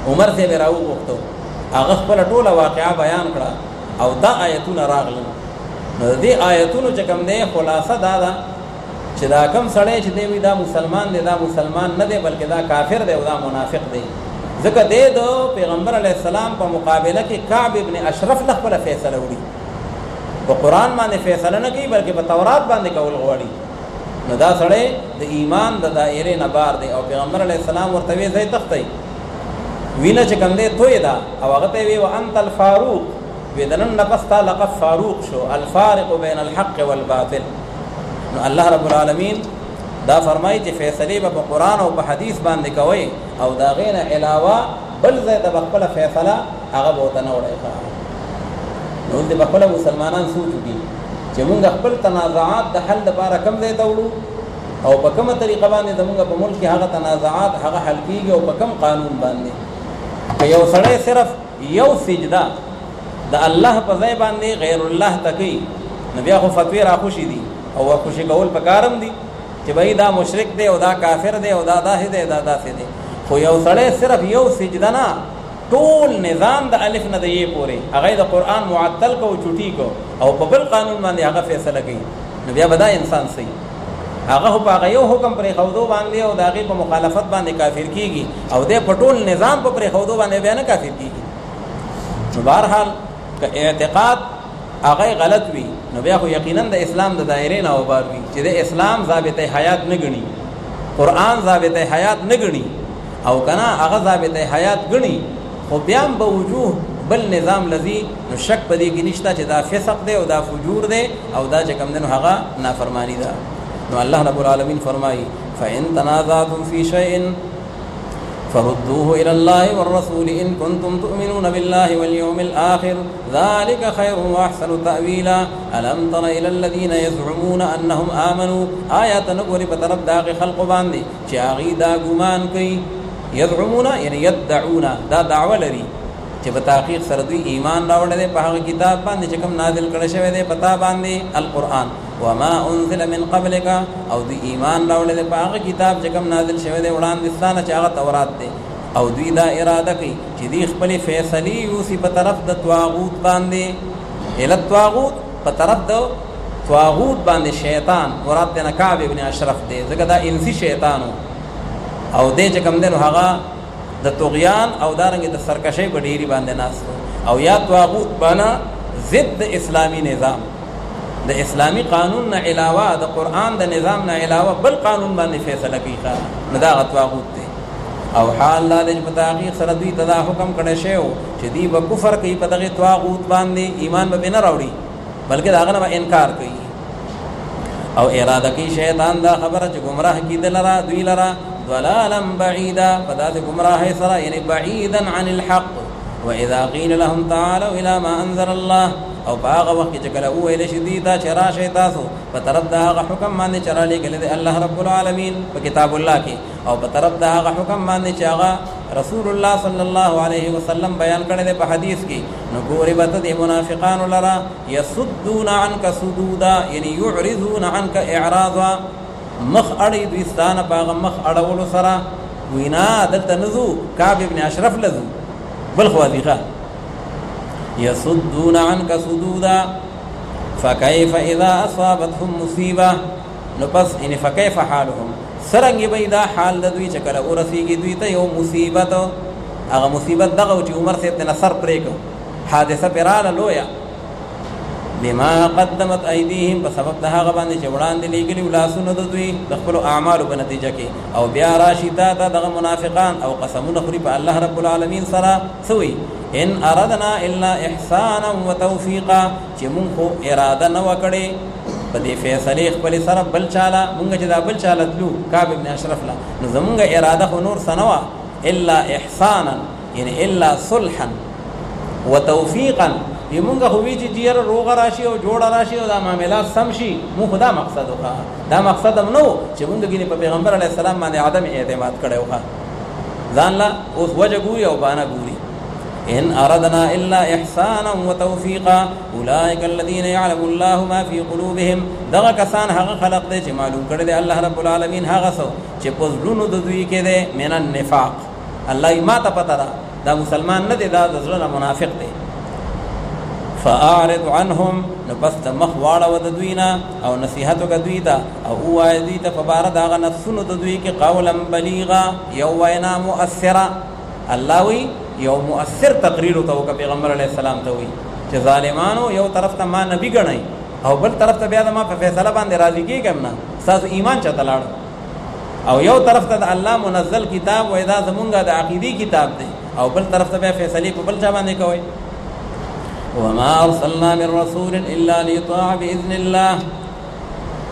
عمر صاحب یې راوغوښتو هغه خپله ټوله واقعه بیان کړه او دا آیتونه راغلل. نو د دې آیتونو چې کوم دی خلاصه دا ده چې دا کم سړی چې دی وي دا مسلمان دی دا مسلمان نه دی بلکې دا کافر دی او دا منافق دی. ځکه دی د پیغمبر علیه السلام په مقابله کې کعب ابن اشرف له خپله فیصله وړي. په قرآن باندې فیصله نه کوي بلکې په تورات باندې کول غواړي. نو دا سړی د ایمان د دایرې نه بار دی او پیغمبر علیه السلام ورته وی ځای تختی وینه چې کوم دی توی ده او هغه ته وی وانت الفاروق وی د نن نه پس تا لقب فاروق شو الفارق بین الحق والباطل. نو الله رب العالمین دا فرمایي چې فیصلې به په قرآن او په حدیث باندې کوئ او د هغې نه علاوه بل ځای ته به خپله فیصله هغه به ورته نه وړئ. نو اوس دې به خپله مسلمانان سوچ وکړي چې مونږ خپل تنازعات د حل لپاره کوم ځای ته وړو او په کومه طریقه باندې زمونږ په ملک کې هغه تنازعات هغه حل کېږي او په کوم قانون باندې. که یو سړی صرف یو سجده د الله په ځای باندې غیر الله ته کوي نو بیا خو فتوی راخوشي دي او ورخوشي کول پکارم دي چې بھائی دا مشرک دی او دا کافر دی او دا داسې دی دا داسې دی. خو یو سړی صرف یو سجده نه ټول نظام د الف نه د یې پورې هغه د قرآن معطل کو چوټي کو او په بل قانون باندې هغه فیصله کوي نو بیا به دا انسان صحیح هغه خو په هغه یو حکم پرېښودو باندې او د هغې په مخالفت باندې کافر کېږي او دی په ټول نظام په پرېښودو باندې بیا نه کافر کېږي. نو بهرحال که اعتقاد هغه غلط وي نو بیا خو یقینا د اسلام د دایرې نه وبار وي چې د اسلام ضابطه حیات نه ګڼي قرآن ضابطه حیات نه ګڼي او کنه هغه ضابطه حیات ګڼي خو بیا هم به وجوه بل نظام لذي نو شک په دې کې نشته چې دا فسق دی او دا فجور دی او دا چې کوم دی نو هغه نافرمانی ده. نو الله رب العالمین فرمایي فإن تنازعتم في شيء فردوه إلى الله والرسول إن كنتم تؤمنون بالله واليوم الآخر ذلك خير وأحسن تأويلا ألم تر إلى الذين يزعمون أنهم آمنوا آيات نقول بطرف داغ خلق باندي چاغي دا گمان كي يزعمون يعني يدعون دا دعوة لري چې په تحقیق سره دوی ایمان راوړی دی په هغه کتاب باندې چې کوم نازل کړی شوی دی پتا باندې القرآن وما انزل من قبلک او دوی ایمان راوړی دی په هغه کتاب چې کوم نازل شوی دی وړاندې ستانه چې هغه تورات دی او دوی دا اراده کوي چې دوی خپلې فیصلې یوسي په طرف د طاغوت باندې اله الطاغوت په طرف د طاغوت باندې شیطان مراد دی نه کعب ابن اشرف دی ځکه دا انسي شیطانو او دې چې کوم دی نو هغه د طغیان او دارنګ د سرکشۍ په ډیری باندې ناست او یا طاغوت بانا ضد اسلامی نظام د اسلامی قانون نه علاوه د قرآن د نظام نه علاوه بل قانون باندې فیصله کوي نو دا طاغوت دی او حال لا د په تحقیق سره دوی ته دا حکم کړی شوی چې دوی به کفر کوي په دغه طاغوت باندې ایمان به نه راوړي بلکې د هغه نه به انکار کوي او اراده کوي شیطان دا خبره چې گمراه کیدل را دوی لرا ضلالا بعيدا فذات گمراه سرا يعني بعيدا عن الحق واذا قيل لهم تعالوا الى ما انزل الله او باغ وقت چې کله ویل شدیدا چرا شیطانو په طرف دا حکم باندې چرا لګل دي الله رب العالمین په کتاب الله کې او په طرف دا حکم باندې چې هغه رسول الله صلی الله علیه وسلم بیان کړی دی په حدیث کې نو ګوري به ته د منافقانو لرا يصدون عنك صدودا يعني يعرضون عنك اعراضا مخ اړي دوی ستانه باغ مخ اړولو سره وینا دلته نزو کعب ابن اشرف لزو بل خوادیخه يصدون عنك صدودا فكيف اذا اصابتهم مصيبه نو پس ان فكيف حالهم سرنګ بيدا حال د دوی چې کله ورسیږي دوی ته یو مصیبت هغه مصیبت دغه چې عمر سے ابن نصر پرېکو حادثه پراله لویا بما قدمت ايديهم بسبب ده هغه باندې چې وړاندې لګلي ولاسونه د دوی د خپل اعمالو په نتیجه کې او بیا راشي دا دغه منافقان او قسمونه خوري په الله رب العالمین سره سوي ان اردنا الا احسانا وتوفيقا چې مونږ اراده نه وکړي په دې فیصله خپل سره بل چاله مونږ چې دا بل چاله تلو کعب ابن اشرف لا نو زمونږ اراده خو نور سنوا الا احسانا یعنی الا صلحا وتوفیقا یمونږ خو وی چې ډیر روغ راشي او جوړ راشي او دا معاملات سم شي مو خدا مقصد وکړه دا مقصد هم نو چې مونږ کې په پیغمبر علی السلام باندې عدم اعتماد کړو ښا ځان لا اوس وجه ګوري او بانا ګوري ان اردنا الا احسانا وتوفيقا اولئك الذين يعلم الله ما في قلوبهم دغه کسان هغه خلق دي چې معلوم کړي دي الله رب العالمین هغه څو چې په زړونو د دوی کې دي من النفاق الله یې ما ته پته دا مسلمان نه دي دا د زړه منافق دي فاعرض عنهم نبست مخواړه ود دوینا او نصيحت وک دوی ته او وای دوی ته په بار داغه نفسونو د دوی کې قولا بلیغا یو وینا مؤثره الله وی یو مؤثر تقریر تو پیغمبر علیہ السلام ته وی چې ظالمانو یو طرف ته ما نبی غنئ او بل طرف ته بیا ما په فیصله باندې راضی کیږم نه تاسو ایمان چته لاړ او یو طرف ته الله منزل کتاب و اذا زمونږه د عقیدی کتاب دی او بل طرف ته بیا فیصله په بل چا باندې کوي وما ارسلنا من رسول الا ليطاع باذن الله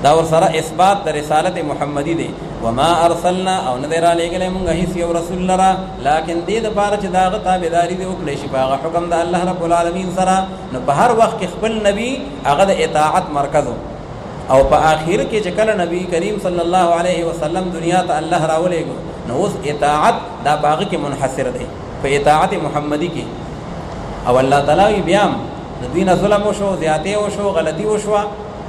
دا ور سره اثبات د رسالت محمدی دی وما ارسلنا او نه درا لګلې مونږ هیڅ یو رسول لرا لکن دې د پاره چې داغه تابعداري دی وکړي شي په حکم د الله رب العالمین سره نو په هر وخت خپل نبی هغه د اطاعت مرکز او په اخر کې چې کله نبی کریم صلی الله علیه وسلم دنیا ته الله راولېګو نو اوس اطاعت دا باغ کې منحصر دی په اطاعت محمدی کې او الله تعالی بیا د دین ظلم وشو زیاته وشو غلطي وشو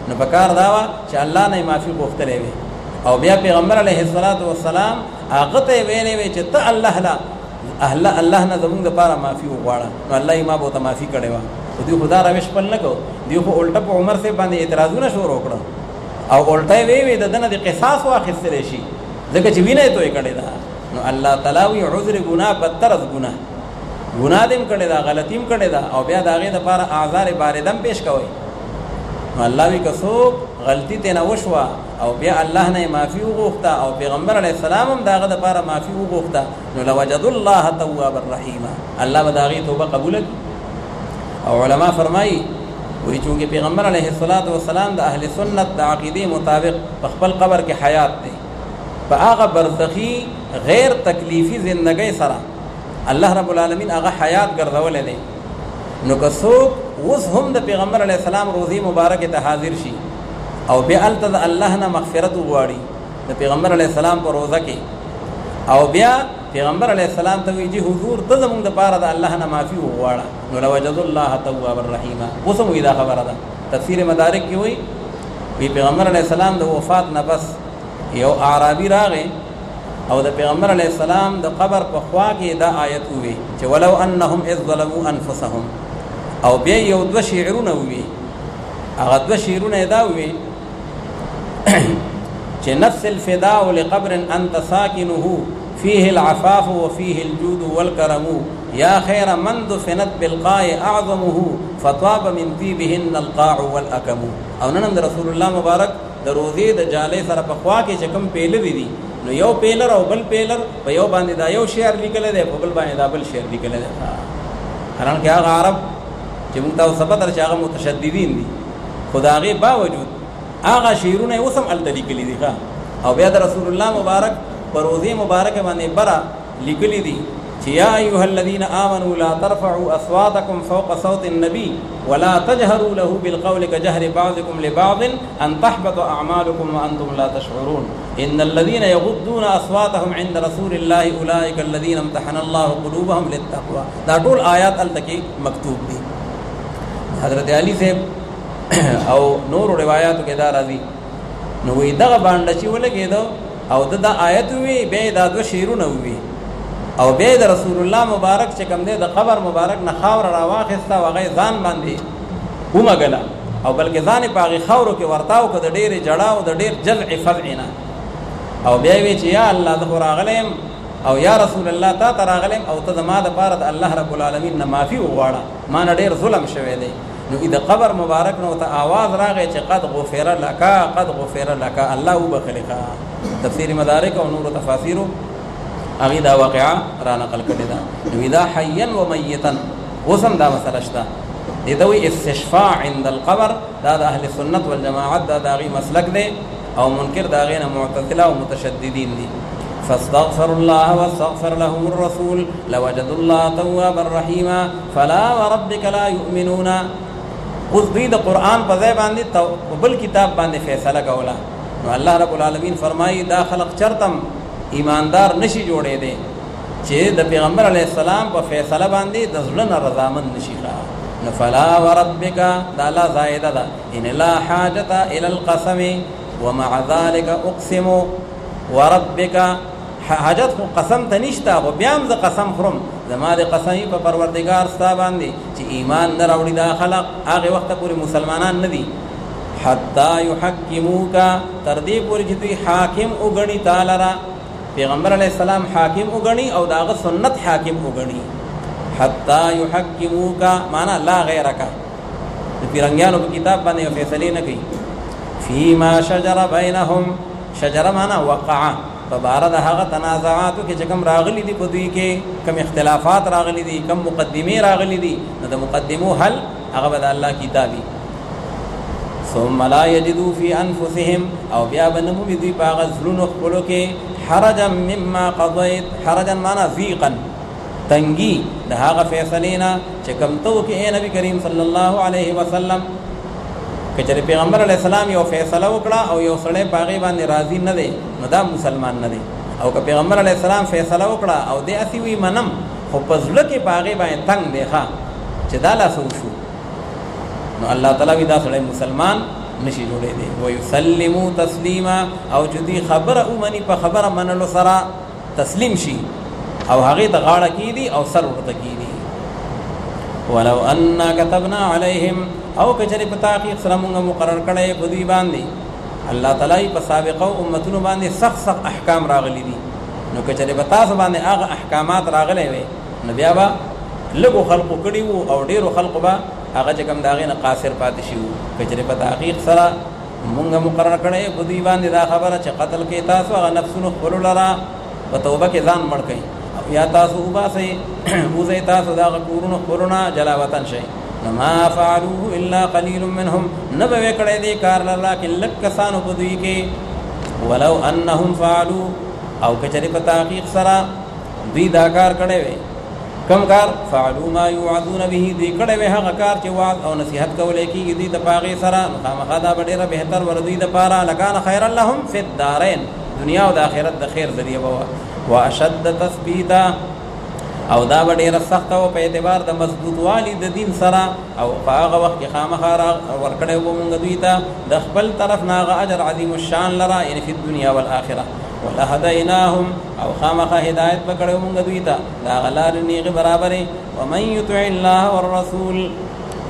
نو بکار داوا چې الله نه معافي غوښتلې وي او بیا پیغمبر علیه الصلاۃ والسلام هغه ته ویلې وي چې ته الله نه زموږ لپاره معافي وغواړه نو الله یې ما به معافي کړي وا او دوی خدا روش پل نه کو دوی خو الټه په عمر سے باندې اعتراضونه شروع کړه او الټه وی د دنه د قصاص واخیستل شي ځکه چې وینې توې کړي دا نو الله تعالی وی عذر ګناه بدتر از ګناه دیم کړي دا غلطیم کړي دا او بیا داغه د لپاره اعذار باردم پیش کوي نو الله وی کسو غلطی ته نه وشوا او بیا الله نه معافي وغوښتا او پیغمبر علی السلام هم داغه د لپاره معافي وغوښتا نو لوجد الله تواب الرحیم الله به داغه توبه قبول او علما فرمایي وی چونکه پیغمبر علیه الصلاۃ والسلام د اهل سنت د عقیده مطابق په خپل قبر کې حیات دی په هغه برزخی غیر تکلیفی زندګۍ سره الله رب العالمین هغه حیات ګرځولې دی نو کسو اوس هم د پیغمبر علیه السلام روزي مبارک ته حاضر شي او بیا الته الله نه مغفرت وغواړي د پیغمبر علیه السلام په روزه کې او بیا پیغمبر علیه السلام ته ویجی حضور ته زموږ د پاره د الله نه معافي وغواړه نو لوجد الله تواب الرحیم اوس هم دا خبره ده تفسیر مدارک کې وی پیغمبر علیه السلام د وفات نه بس یو اعرابي راغی او د پیغمبر علیه السلام د قبر په خوا کې دا آیت وی چې ولو انهم اذ ظلموا انفسهم او بیا یو دو شعرونه وی هغه دو شعرونه دا وی چې نفس الفداء لقبر انت ساكنه فيه العفاف وفيه الجود والكرم يا خير من دفنت بالقاء اعظمه فطاب من طيبهن القاع والاكم او نن رسول الله مبارک د روزي د جاله سره په خوا کې چې کوم پیلر دي نو یو پیلر او بل پیلر په یو باندې دا یو شعر لیکل دی په بل باندې دا بل شعر لیکل دی حالانکه هغه عرب چې موږ تاسو سبا تر چې هغه متشددین دي خدای باوجود هغه شعرونه اوسم الته لیکلي دي او بیا د رسول الله مبارک پر روزي مبارک باندې برا لیکلي دي چې یا ایها الذين امنوا لا ترفعوا اصواتكم فوق صوت النبي ولا تجهروا له بالقول كجهر بعضكم لبعض ان تحبط اعمالكم وانتم لا تشعرون ان الذين يغضون اصواتهم عند رسول الله اولئك الذين امتحن الله قلوبهم للتقوى دا ټول آیات التکی مکتوب دي حضرت علی سے او نور روایتو کې دا راځي نو وی دغه باندې چې ولګیدو او دا آیت وی به دا دو شیرونه وی او به د رسول الله مبارک چې کوم دی د قبر مبارک نه خاور راواخستا وغه ځان باندې ومغلا او بلکې ځان په هغه خاورو کې ورتاو کده ډېر جړاو د ډېر جلع فزعنا او بیا وی چې یا الله د راغلم او یا رسول الله تا تراغلم او ته ما د پاره د الله رب العالمین نه معافي وغواړه ما نه ډېر ظلم شوی دی نو د قبر مبارک نو ته आवाज راغی چې قد غفر لك الله وبخلقا تفسیر مدارک او نور تفاسیر اغه دا واقعا را نقل کړی دا نو دا حیا و میتا وسم دا مسله شته دیتا ہوئی استشفاع عند القبر دا دا اہل سنت والجماعت دا داغی مسلک دے او منکر داغین معتزلہ و متشددین دی فاستغفر الله واستغفر لهم الرسول لوجد الله توابا رحيما فلا وربك لا يؤمنون اس دی دا قرآن پا ذے باندی بل کتاب باندی فیصلہ کولا نو اللہ رب العالمین فرمائی دا خلق چرتم ایماندار نشی جوڑے دے چی دا پیغمبر علیہ السلام پا فیصلہ باندی دا ظلن رضامن نشی خواہ فلا وربك دا لا زائدہ دا ان لا حاجتا الى القسم ومع ذلك اقسم وربك حاجت کو قسم تنشتا و بیام ز قسم خرم زما د قسمی په پروردگار ستا باندې چې ایمان نه راوړي دا خلق هغه وخت پورې مسلمانان ندي حتا یحکموک تر دې پورې چې دوی حاکم وګڼي تعالی را پیغمبر علیہ السلام حاکم وګڼي او داغه سنت حاکم وګڼي حتا یحکموک معنا لا غیرک د پیرنګیانو په کتاب باندې فیصله نه کوي فيما شجر بینهم شجر معنا وقع فبارد هغه تنازعاتو کې چې کوم راغلي دي په دوی کې کوم اختلافات راغلي دي کوم مقدمه راغلي دي نو د مقدمو حل هغه به د الله کتابي ثم لا يجدوا في انفسهم او بیا بنمو دوی په غزلونو خپلو کې حرجا مما قضيت حرجا معنا ضيقا تنگي د هغه فیصلینا چې کوم تو کې نبی کریم صلی الله علیه وسلم کچره پیغمبر علیہ السلام یو فیصله وکړه او یو سړی باغی باندې راضی نه دی نو دا مسلمان نه دی او که پیغمبر علیہ السلام فیصله وکړه او دې اسی وی منم خو پزله کې باغی باندې تنگ دی ښا چې دا لا شو نو الله تعالی وی دا سړی مسلمان نشي جوړې دی و یسلمو تسلیما او جدي خبره اومني په خبره منلو سره تسلیم شي او هغه ته غاړه کیدی او سر ورته کیدی ولو ان كتبنا عليهم او کچری په تحقیق سره موږ مقرر کړی په دوی باندې الله تعالی په سابقه امتونو باندې سخت سخت احکام راغلي دي نو کچری په تاسو باندې هغه احکامات راغلي وي نو بیا به لږو خلقو کړي وو او ډیرو خلقو به هغه چې کوم داغې نه قاصر پاتې شي وو کچری په تحقیق سره موږ مقرر کړی په دوی باندې دا خبره چې قتل کې تاسو هغه نفسونو خپلو لره په توبه کې ځان مړ کړئ یا تاسو وباسئ وزئ تاسو دا کورونو خپلونه جلا وطن شئ ما فعلوه الا قليل منهم نبه وکړه دې کار الله کې لک کسانو په دوی کې ولو انهم فعلوا او کچری په تحقیق سره دوی دا کار کړي وي کم کار فعلوا ما يوعدون به دې کړي وي هغه کار چې وعد او نصيحت کولای کېږي دې د پاغي سره مخامخ دا ډېر بهتر ور دوی د پاره لکان خیر لهم فی الدارین دنیا او د آخرت د خیر ذریعہ بوا واشد تثبیتا او دا ډېر سخت او په اعتبار د مضبوط والی د دین سره او هغه وخت کې خامخا ورکړې وو موږ دوی ته د خپل طرف ناغه اجر عظیم الشان لرا یعنی په دنیا او آخرت ولهدیناهم او خامخا هدایت پکړو موږ دوی ته دا غلار نیغه برابرې ومن یطع الله والرسول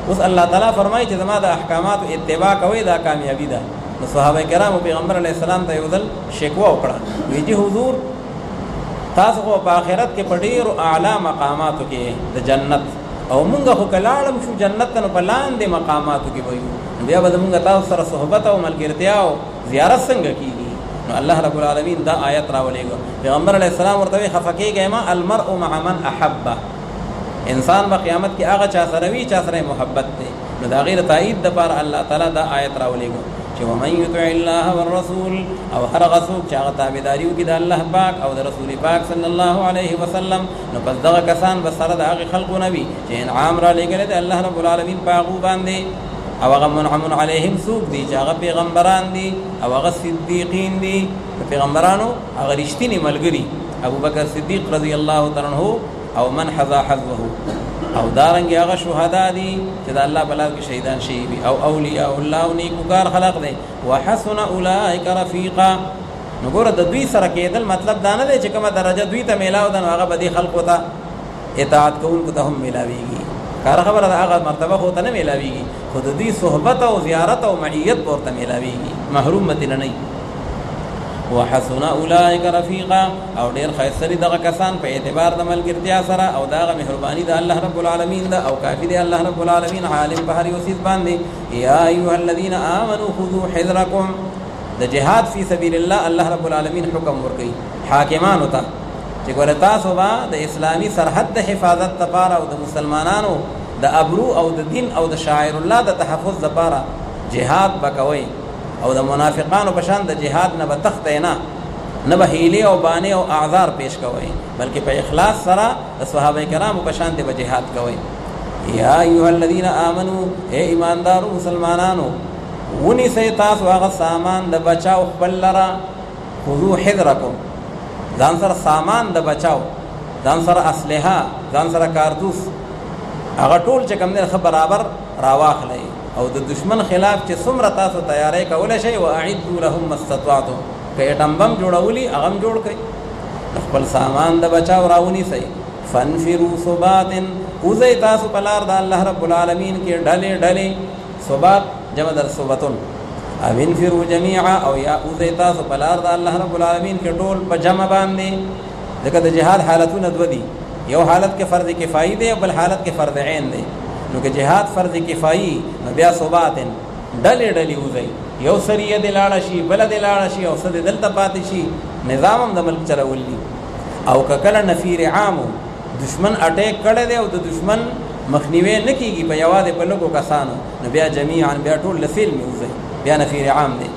اوس الله تعالی فرمایي چې زما د احکامات اتباع کوي دا کامیابی ده نو صحابه کرام پیغمبر علیه السلام ته یو ځل شکوه وکړه ویجی حضور تاسو په آخرت کې پډیر اعلی مقاماتو کې د جنت او مونږ خو کلاړم شو جنت ته په لاندې مقاماتو کې وایو بیا به مونږ تاسو سره صحبت او ملګرتیا او زیارت څنګه کیږي نو الله رب العالمین دا آیت راولېګو پیغمبر علیه السلام ورته خفقېږي ما المرء مع من احب انسان په قیامت کې هغه چا سره وی چا سره محبت دی نو دا غیر تایید د پر الله تعالی دا آیت راولېګو چې ومن یطع الله والرسول او هر غسوک چې هغه تابعداریو کې د الله پاک او د رسول پاک صلی الله علیه وسلم نو پس دغه کسان به سره د هغه خلقو نبی چې انعام را لګل دی الله رب العالمین پاغو باندې او هغه منعم علیهم سوق دي چې هغه پیغمبران دي او هغه صدیقین دي پیغمبرانو هغه رښتینی ملګری ابو بکر صدیق رضی الله تعالی عنہ او من حظا حظه او دارنګ هغه شهدا دي چې د الله بلاد کې شهیدان شي او اولیاء الله او نیکوکار خلق دي وحسن اولئک رفیقا نو ګوره د دوی سره کېدل مطلب دا نه دی چې کومه درجه دوی ته میلاو ده نو هغه به دي خلقو ته اطاعت کوونکو ته هم میلاویږي کار خبره ده هغه مرتبه خو ته نه میلاویږي خو د دوی صحبت او زیارت او معیت ورته میلاویږي محروم متي نه وحسن اولئک رفیقا او ډیر خیسری دغه کسان په اعتبار د ملګرتیا سره او دغه مهربانی د الله رب العالمین دا او کافی دی الله رب العالمین عالم په هر یو چیز باندې یا ایها الذین آمنوا خذوا حذرکم د جهاد فی سبیل الله الله رب العالمین حکم ورکړي حاکمانو ته چې ګوره تاسو با د اسلامی سرحد د حفاظت لپاره او د مسلمانانو د ابرو او د دین او د شاعر الله د تحفظ لپاره جهاد وکوي او د منافقانو په شان د جهاد نه به تخته نه به هیله او بانه او اعذار پیش کوي بلکې په اخلاص سره د صحابه کرامو په شان د جهاد کوي. یا ایها الذین آمنو اے ایماندارو مسلمانانو ونی سي تاسو هغه سامان د بچاو خپل لرا خذو حذرکم ځان سره سامان د بچاو ځان سره اسلحه ځان سره کارتوس هغه ټول چې کوم نه برابر راواخلئ او د دشمن خلاف چې څومره تاسو تیاری کولای شئ واعدوا لهم ما استطعتم که ټمبم جوړولی هغه جوړ کړئ خپل سامان د بچاو راونی سي فانفروا ثبات اوزي تاسو په لار د الله رب العالمین کې ډلې ډلې ثبات جمع در ثبتون او انفروا جميعا او یا اوزي تاسو په لار د الله رب العالمین کې ټول په جمع باندې ځکه د جهاد حالتونه دو دي یو حالت کې فرض کفایي دی او بل حالت کې فرض عین دی نو که جهاد فرض کفایي نو بیا ثبات ډلې ډلې اوزي یو سریه د لاړه شي بل د لاړه شي او صد دلته پاتې شي نظام هم د ملک چلول دي او کله نفیر عام دشمن اٹیک کړي دی او د دشمن مخنیوي نه کیږي په یوازې په لګو کسانو نو بیا جميعا بیا ټول لفیل میوزي بیا نفیر عام دی.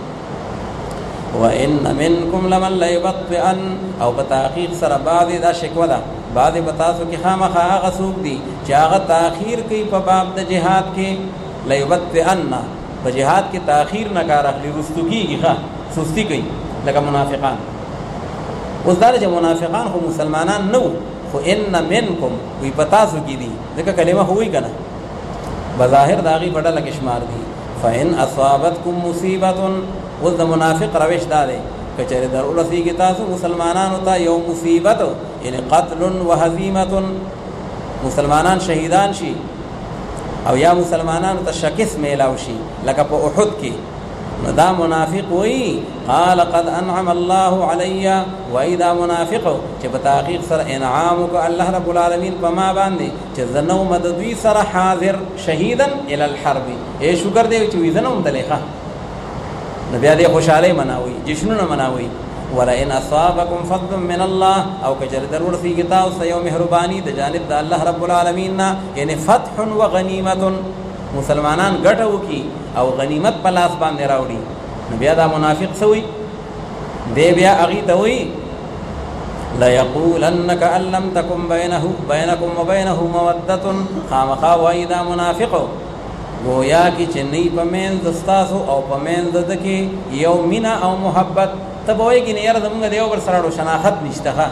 وان منکم لمن لا يبطئن او په تحقیق سره بعض دا شکوه ده بعض بتاسو کې خامخا هغه څوک دي چې هغه تاخير کوي په باب د جهاد کې لا يبطئن په جهاد کې تاخير نه کار اخلي رستو کیږي ښه سستی کوي لکه منافقان. اوس دا چې منافقان خو مسلمانان نو خو ان منکم وی پتاسو کی دي ځکه کلمه هوی کنه بظاهر داغي بدل کې شمار دي. فإن أصابتكم مصيبة اوس د منافق روش دا دی کچره در ولسی کی تاسو مسلمانانو ته یو مصیبت یعنی قتل و هزیمه مسلمانان شهیدان شي او یا مسلمانانو ته شکست میلاو شي لکه په احد کې نو دا منافق وی قال قد انعم الله علی و اذا منافق چې په تحقیق سره انعام وک الله رب العالمین په ما باندې چې زنو مددوی سره حاضر شهیدا الی الحرب ای شکر دی چې وزنو مدلخه نبی دې خوشاله مناوي جشنونه مناوي. ولئن اصابكم فضل من الله او کجر ضرور سی کتاب سيو مهرباني د جانب د الله رب العالمین نا یعنی فتح و غنیمت مسلمانان ګټو کی او غنیمت په لاس باندې راوړي نبی دا منافق سوی دی بیا اغي ته وی لا يقولنك ان لم تكن بينكم وبينه موده خامخا واذا منافق گویا کی چنئی پمین دستاسو او پمین دد کی یو مینا او محبت تبوی کی نیر زمونږ دیو بر سره شناخت نشته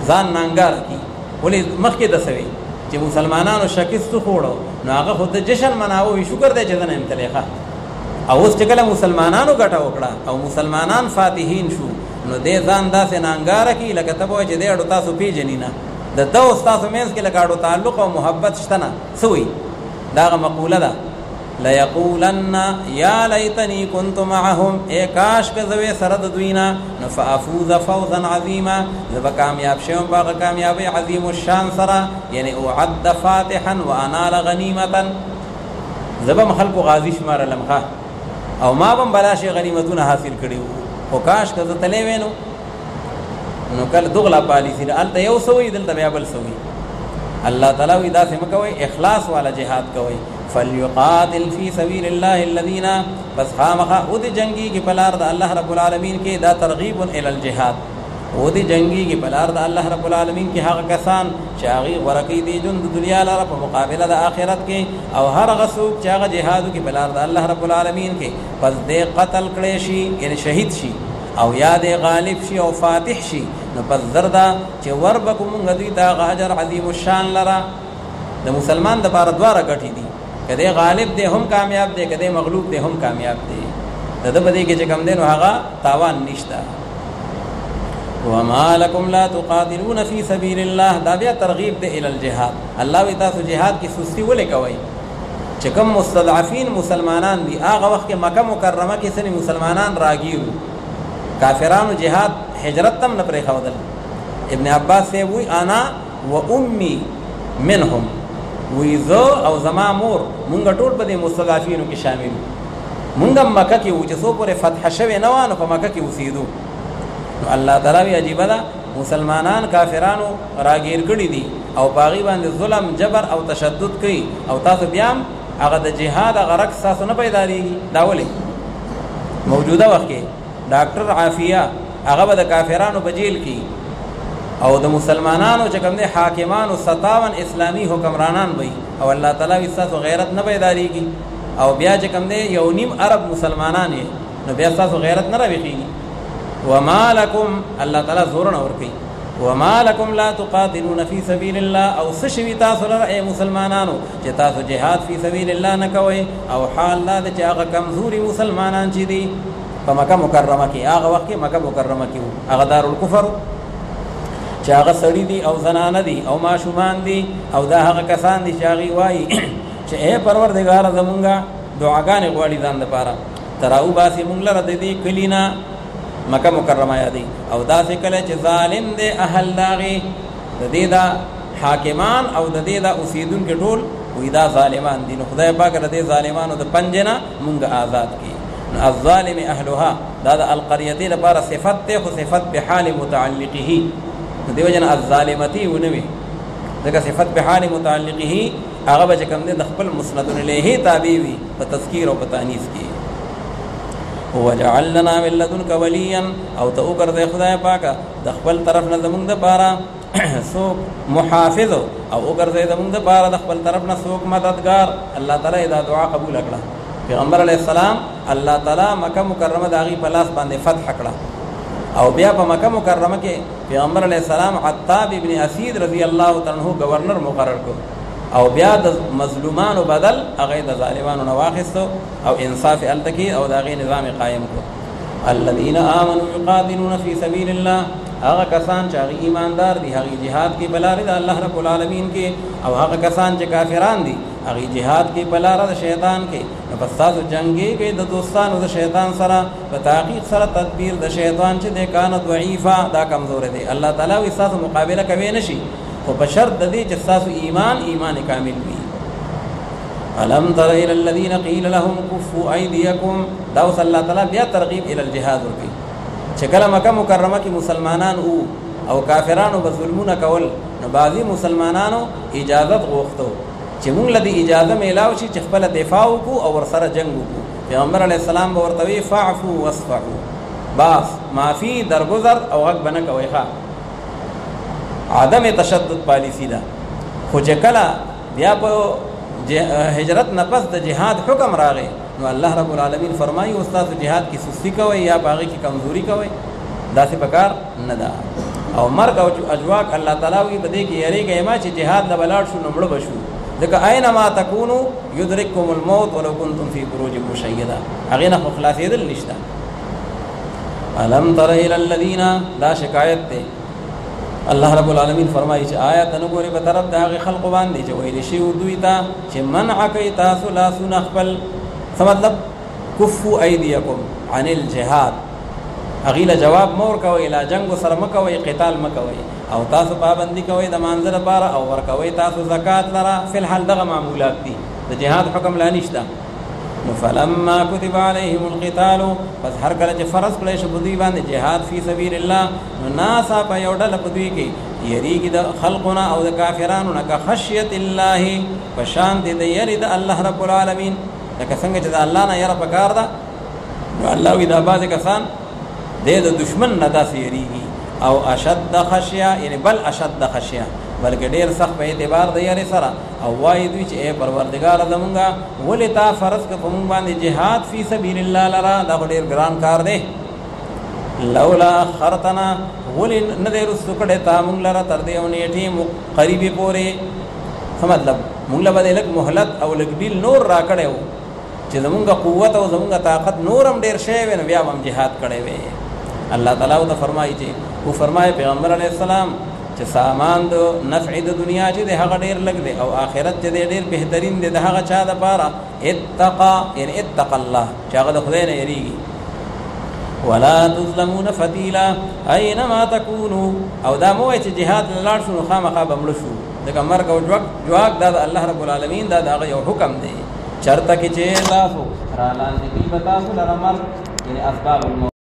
ځان نانګار کی ولې مخکې د سوي چې مسلمانانو شکست خوړو نو هغه خود جشن مناوي شکر دې چې دنه امتلیخه او اوس چې کله مسلمانانو ګټه وکړه او مسلمانان فاتحین شو نو دې ځان داسې نانګار کی لکه تبوی چې دې اډو تاسو پیژنینا د دوه تاسو مینس کې لکه اډو تعلق او محبت شته نه سوي داغه مقوله ده لا یقولن یا لیتنی كنت معهم ای کاش که زوی سره د دوینا نفافوز فوزا عظیما زب کامیاب شوم باغ کامیابی عظیم الشان سره یعنی اعد فاتحا وانال غنیمتا زب خلق غازی شمار لمخه او ما بم بلاش غنیمتونه حاصل کړیو او کاش که تلې وینو نو کله دغلا پالیسی الته یو سوی دلته بیا بل سوی الله تعالی وی دا سم کوي اخلاص والا جهاد کوي فليقاتل في سبيل الله الذين بس خامخا او دي جنگي کی پلار د الله رب العالمین کې دا ترغیب الى الجهاد او دي جنگي کی پلار د الله رب العالمین کې هغه کسان چې هغه ورکی دي جون د دنیا لپاره په مقابله د آخرت کې او هر غسوک چې هغه جهاد کی پلار د الله رب العالمین کې پس دې قتل کړي شي یعنی شهید شي او یاد غالب شي او فاتح شي نو پس زردا چې وربکم غدی دا اجر عظیم الشان لرا د مسلمان د بار دواره غټی دي کده غالب دې هم کامیاب دي کده مغلوب دې هم کامیاب دي د بده کې چې کم دین هغه تاوان نشتا. وما لكم لا تقاتلون في سبيل الله دا بیا ترغیب دې ال الجهاد الله وی تاسو جهاد کی سستی ولې کوي چې کوم مستضعفین مسلمانان دي هغه وخت کې مکه مکرمه کې سني مسلمانان راګیرو کافرانو جهاد هجرت تم نه پرې خودل. ابن عباس سے وی انا و امي منهم وی زو او زما مور مونږ ټول په دې مستضعفینو کې شامل مونږ مکه کې و چې سو پورې فتح شوه نه وانه په مکه کې اوسېدو نو الله تعالی عجیب ده مسلمانان کافرانو راګیر کړي دي او باغی باندې ظلم جبر او تشدد کوي او تاسو بیا هغه د جهاد هغه رکس تاسو نه پیداریږي دا ولې موجوده وخت کې ډاکټر عافیه هغه به د کافرانو په جیل کې او د مسلمانانو چې کوم دي حاکمانو 57 اسلامی حکمرانان وي او الله تعالی وساسو غیرت نه پیداریږي او بیا چې کوم دي یو نیم عرب مسلمانان نو بیا تاسو غیرت نه راويږي وما لكم الله تعالی زور نه ور کوي وما لكم لا تقاتلون في سبيل الله او سشوي تاسو لره اي مسلمانانو چې تاسو جهاد في سبيل الله نه کوي او حال لا د چې هغه کمزوري مسلمانان چې دي په مکه مکرمه کې هغه وخت کې مکه مکرمه کې هغه دار الکفر چې هغه سړي دي او زنانه دي او ماشومان دي او دا هغه کسان دي چې هغه وایي چې اے پروردگار زمونږه دعاګانې غواړي ځان لپاره تراو باسي مونږ لره د دې کلینا مکه مکرمه یادي او دا څکله چې ظالم دي اهل داغي د دې دا حاکمان او د دې دا اوسیدونکو ټول وې دا ظالمان دي نو خدای پاک د دې ظالمانو د پنجنا مونږ آزاد کړي الظالم اهلها دا القريه لپاره صفت ته خو صفت به حال متعلقه دیو جن الظالمتی ونوي دغه صفت به حال متعلقه هغه به کوم د خپل مسند الیه تابع وي په تذکیر او په تانیث کې وجعلنا من لدنك وليا او تو ګرځي خدای پاک د خپل طرف نه زمونږ د پاره سو محافظ او ګرځي زمونږ د پاره د خپل طرف نه سو مددگار الله تعالی دا دعا قبول کړه پیغمبر علی السلام الله تعالی مکه مکرمه داغي په لاس باندې فتح کړه او بیا په مکه مکرمه کې پیغمبر علی السلام عتاب ابن اسید رضی الله تعالی عنہ گورنر مقرر کړ او بیا د مظلومانو بدل هغه د ظالمانو نواخستو او انصاف التکی او داغي نظام قائم کړ الذين امنوا يقاتلون في سبيل الله هغه کسان چې هغه ایماندار دي هغه jihad کې بلاره د الله رب العالمین کې او هغه کسان چې کافران دي هغه jihad کې بلاره د شیطان کې نو پس تاسو جنگي کې د دوستانو د شیطان سره په تحقیق سره تدبیر د شیطان چې د کان ضعیفا دا کمزور دي الله تعالی وي تاسو مقابله کوي نشي خو په شرط د دې چې تاسو ایمان کامل وي الم تر الى الذين قيل لهم كفوا ايديكم دا الله تعالی بیا ترغیب الى الجهاد ورکی چې کله مکه مکرمه کې مسلمانان او کافرانو په ظلمونه کول نو بعضی مسلمانانو اجازه غوښتو چې موږ له اجازه میلاو شي چې خپل دفاع وکړو او ورسره جنگ وکړو پیغمبر علی السلام ورته وی فاعفوا واصفحوا باس معافی درگذر او حق بنه کوي ښا عدم تشدد پالیسی ده خو چې کله بیا په هجرت نه پس د جهاد حکم راغی نو الله رب العالمین فرمایي استاد جهاد کی سستی کوي یا باغی کی کمزوری کوي دا څه پکار نه ده او مرګ او اجواق الله تعالی وی بده کې یریږي ما چې جهاد نه بلاړ شو نمړ بشو ځکه اينما تکونو یدرککم الموت ولو کنتم فی بروج مشیده هغه نه خلاصېدل نشته الم تر الى الذين لا شکایت ته الله رب العالمین فرمایي چې آیات نګوري په طرف د هغه خلق باندې چې ویل شي دوی ته چې منع کوي تاسو لا سنخبل څه مطلب کفوا ایدیکم عن الجهاد اغیله جواب مور کوي لا جنگ سره مکوي قتال مکوي او تاسو پابندي کوي د مانځ لپاره او ور کوي تاسو زکات لره فل حال دغه معمولات دي د جهاد حکم لا نشته فلما كتب عليهم القتال پس هر کله چې فرض کړي شو دوی باندې جهاد فی سبیل الله ناسا په یو ډله په دوی کې یریږي د خلقنا او د کافرانو نه که خشیت الله پشان دې د یری د الله رب العالمین لکه څنګه چې د الله نه یره پکار ده نو الله وی دا باز کسان د دشمن نه داسې یریږي او اشد خشیه یعنی بل اشد خشیه بلکې ډیر سخت په اعتبار د یاري سره او وای دوی چې اے پروردگار زمونږه ولې تا فرض ک په مونږ باندې جهاد فی سبیل الله لرا دا ډیر ګران کار دی لولا خرتنا ولې نه دې رسو کړه تا مونږ لرا تر دې او نیټه قریبي پورې څه مطلب مونږ له بدل مهلت او لګبیل نور را کړو چې زمونږه قوت او زمونږه طاقت نورم ډیر شی ونه بیا هم جهاد کړي وي الله تعالی او فرمایي چې او فرمایي پیغمبر علی السلام چې سامان د نفع د دنیا چې د هغه ډیر لګ دی او آخرت چې ډیر بهترین دی د هغه چا د پاره اتقا یعنی اتق الله چې هغه د خدای نه یریږي ولا تظلمون فتیلا اينما تكونوا او دا مو چې جهاد لاړ شو خامخا بمړ شو د مرګ او جواک د الله رب العالمین دا هغه یو حکم دی چرته کې چې تاسو را لاندې کی بتا سو لرمر یعنی اسباب